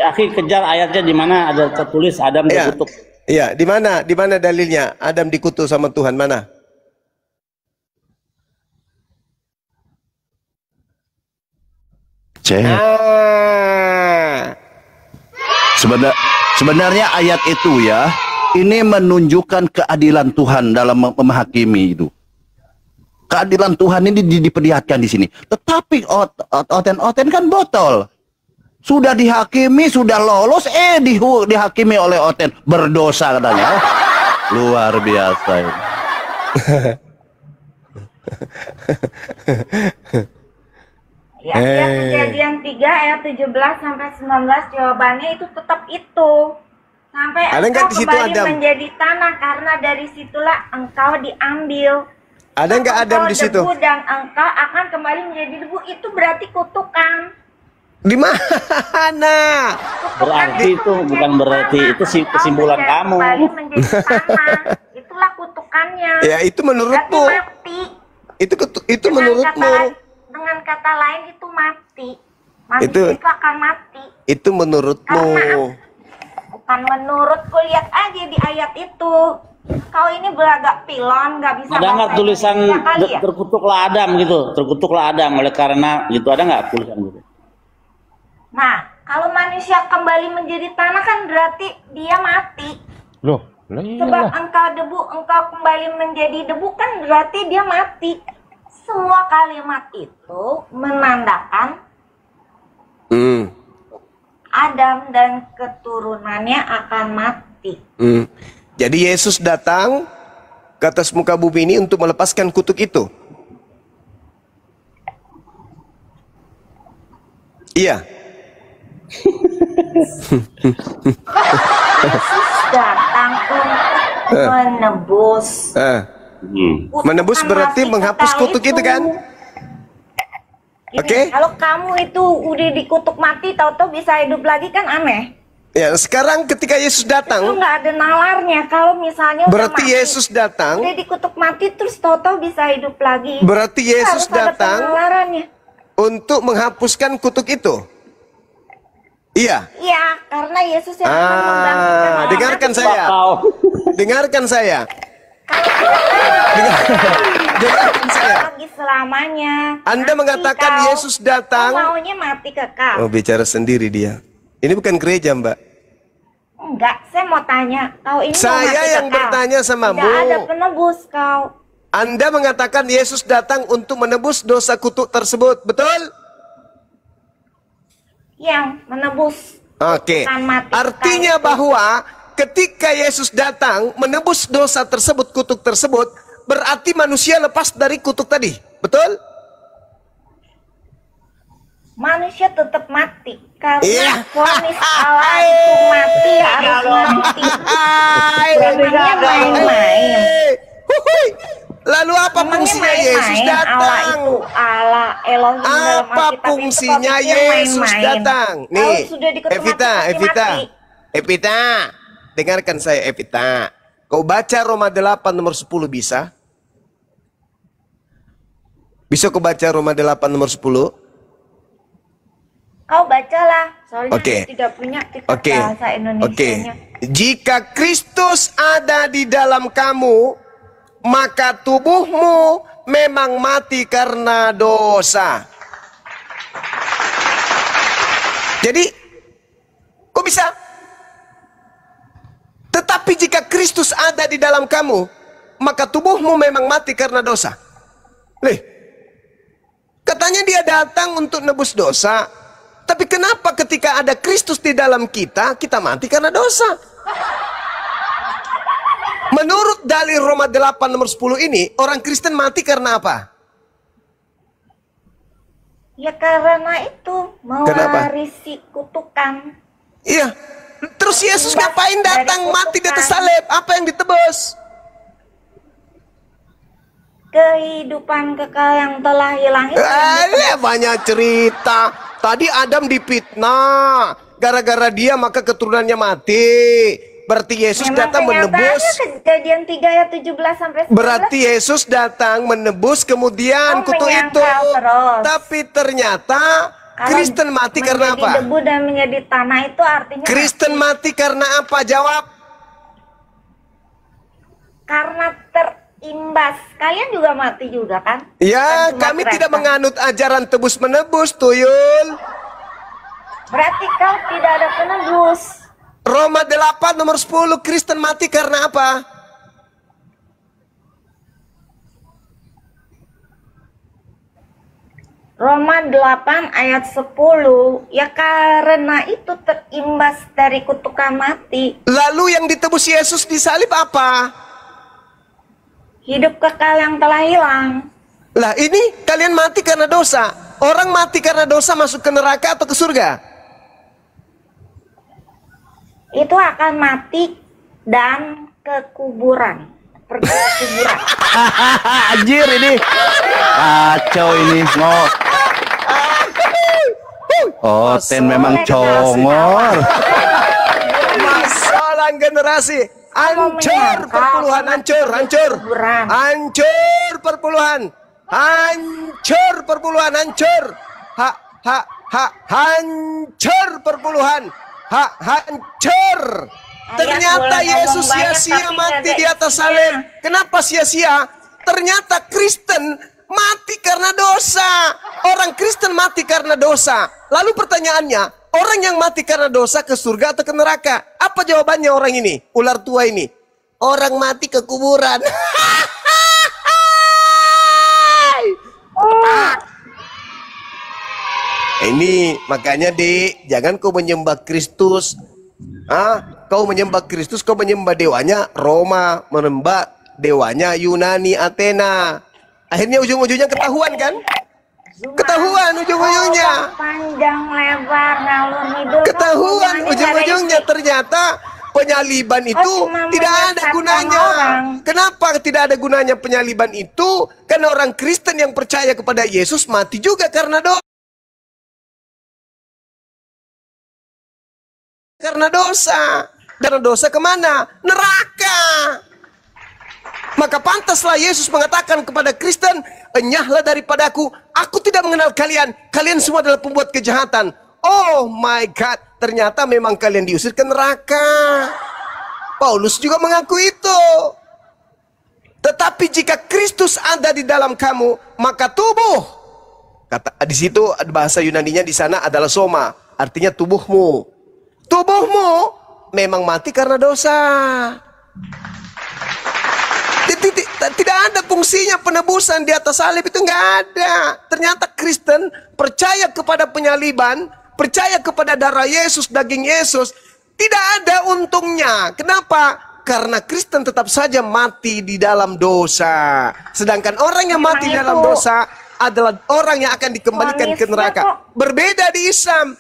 Akhi kejar ayatnya di mana ada tertulis Adam dikutuk. Iya, di mana dalilnya Adam dikutuk sama Tuhan, mana? Sebenarnya ayat itu ya, ini menunjukkan keadilan Tuhan dalam menghakimi itu. Keadilan Tuhan ini diperlihatkan di sini. Tetapi Oten kan botol. Sudah dihakimi, sudah lolos, dihakimi oleh Oten. Berdosa katanya. Luar biasa ini. Ya, Kejadian 3 ayat 17 sampai 19 jawabannya itu tetap itu. Sampai engkau kembali menjadi tanah, karena dari situlah engkau diambil. Ada nggak Adam di situ? Debu dan engkau akan kembali menjadi debu. Itu berarti kutukan. Di mana? Berarti itu bukan berarti itu kesimpulan kamu. Kembali menjadi tanah. Itulah kutukannya. Ya, itu menurutmu. Mati. Itu menurutmu. Dengan kata lain itu mati. Manusia itu akan mati. Itu menurutmu. Bukan menurutku, lihat aja di ayat itu. Kau ini belagak pilon, nggak bisa. Ada nggak tulisan terkutuklah Adam gitu? Terkutuklah Adam oleh karena gitu, ada nggak tulisan gitu? Nah, kalau manusia kembali menjadi tanah kan berarti dia mati. Loh, sebab engkau debu, engkau kembali menjadi debu kan berarti dia mati. Semua kalimat itu menandakan Adam dan keturunannya akan mati. Jadi Yesus datang ke atas muka bumi ini untuk melepaskan kutuk itu. Iya. Yesus datang untuk menebus. Menebus berarti menghapus kutuk itu kan? Oke. Kalau kamu itu udah dikutuk mati, tahu-tahu bisa hidup lagi kan aneh. Ya, sekarang ketika Yesus datang, itu nggak ada nalarnya. Kalau misalnya berarti Yesus datang, udah dikutuk mati terus tahu-tahu bisa hidup lagi. Berarti Yesus datang untuk menghapuskan kutuk itu. Iya. Iya, karena Yesus yang akan membangkitkan orang dengarkan mati. saya. Dengarkan saya. Dengarkan saya. Lagi selamanya. Anda mengatakan kau. Yesus datang. Kau maunya mati kekal. Oh, bicara sendiri dia. Ini bukan gereja, Mbak. Enggak, saya mau tanya. Kau ini mau Saya mati yang kekal. bertanya samamu. Tidak ada penebus kau. Anda mengatakan Yesus datang untuk menebus dosa kutuk tersebut, betul? Yang menebus. Oke. Bukan mati Artinya kekal itu. bahwa ketika Yesus datang menebus dosa tersebut, kutuk tersebut, berarti manusia lepas dari kutuk tadi, betul? Manusia tetap mati karena Iya. vonis Allah itu mati harus mati. Memangnya main-main. Huhui. Lalu apa fungsinya Yesus Allah datang? itu Allah Elohim dalam Apa Alkitab itu fungsinya kau pikir Yesus main-main. datang? Kalau Nih, sudah diketuk Evita, mati, Evita, mati. Evita, dengarkan saya Evita. Kau baca Roma 8 nomor 10 bisa? Bisa kau baca Roma 8 nomor 10? Kau bacalah, soalnya Oke. aku tidak punya kitab Oke. bahasa Indonesianya. Jika Kristus ada di dalam kamu, maka tubuhmu memang mati karena dosa. Jadi, kok bisa? Tetapi jika Kristus ada di dalam kamu, maka tubuhmu memang mati karena dosa. Katanya dia datang untuk nebus dosa. Tapi kenapa ketika ada Kristus di dalam kita, kita mati karena dosa? Menurut dalil Roma 8 nomor 10 ini, orang Kristen mati karena apa? Ya karena itu mewarisi kutukan. Iya. Terus Yesus ngapain datang mati di atas salib? Apa yang ditebus? Kehidupan kekal yang telah hilang itu. Banyak cerita. Tadi Adam difitnah. Gara-gara dia maka keturunannya mati. Berarti Yesus datang menebus. Kejadian 3 ayat 17 sampai 19. Berarti Yesus datang menebus kemudian kutuk itu. Terus. Tapi ternyata Kristen mati karena apa? Menjadi debu dan menjadi tanah itu artinya Kristen mati karena apa? Jawab. Karena terimbas. Kalian juga mati juga kan? Ya, Bukan cuma kami kereta. tidak menganut ajaran tebus menebus, Tuyul. Berarti kau tidak ada penebus. Roma 8 nomor 10, Kristen mati karena apa? Roma 8 ayat 10. Ya karena itu terimbas dari kutukan mati. Lalu yang ditebus Yesus di salib apa? Hidup kekal yang telah hilang. Lah ini kalian mati karena dosa. Orang mati karena dosa masuk ke neraka atau ke surga? Itu akan mati dan ke kuburan. Pergi ke kuburan. Anjir ini. Kacau ini. Oh, Ten memang congor. Masalah generasi. Hancur perpuluhan, hancur, hancur. Hancur perpuluhan. Hancur perpuluhan, hancur. Hancur perpuluhan. Hancur. Ternyata Yesus sia-sia mati di atas salib. Kenapa sia-sia? Ternyata Kristen mati karena dosa. Orang Kristen mati karena dosa. Lalu pertanyaannya, orang yang mati karena dosa ke surga atau ke neraka? Apa jawabannya orang ini? Ular tua ini. Orang mati ke kuburan. Ini makanya jangan kau menyembah Kristus. Kau menyembah Kristus, kau menyembah dewanya Roma, menyembah dewanya Yunani, Athena. Akhirnya ujung-ujungnya ketahuan kan? Ketahuan ujung-ujungnya. Panjang lebar ngalur ngidul. Ketahuan ujung-ujungnya ternyata penyaliban itu tidak ada gunanya. Kenapa tidak ada gunanya penyaliban itu? Karena orang Kristen yang percaya kepada Yesus mati juga karena dosa. Karena dosa. Dan dosa kemana? Neraka. Maka pantaslah Yesus mengatakan kepada Kristen, enyahlah daripadaku, aku tidak mengenal kalian. Kalian semua adalah pembuat kejahatan. Oh my God, ternyata memang kalian diusir ke neraka. Paulus juga mengaku itu. Tetapi jika Kristus ada di dalam kamu, maka tubuh, kata di situ bahasa Yunaninya di sana adalah soma, artinya tubuhmu. Tubuhmu memang mati karena dosa. Tidak ada fungsinya penebusan di atas salib, itu nggak ada. Ternyata Kristen percaya kepada penyaliban, percaya kepada darah Yesus, daging Yesus, tidak ada untungnya. Kenapa? Karena Kristen tetap saja mati di dalam dosa. Sedangkan orang yang mati di dalam dosa adalah orang yang akan dikembalikan ke neraka. Berbeda di Islam.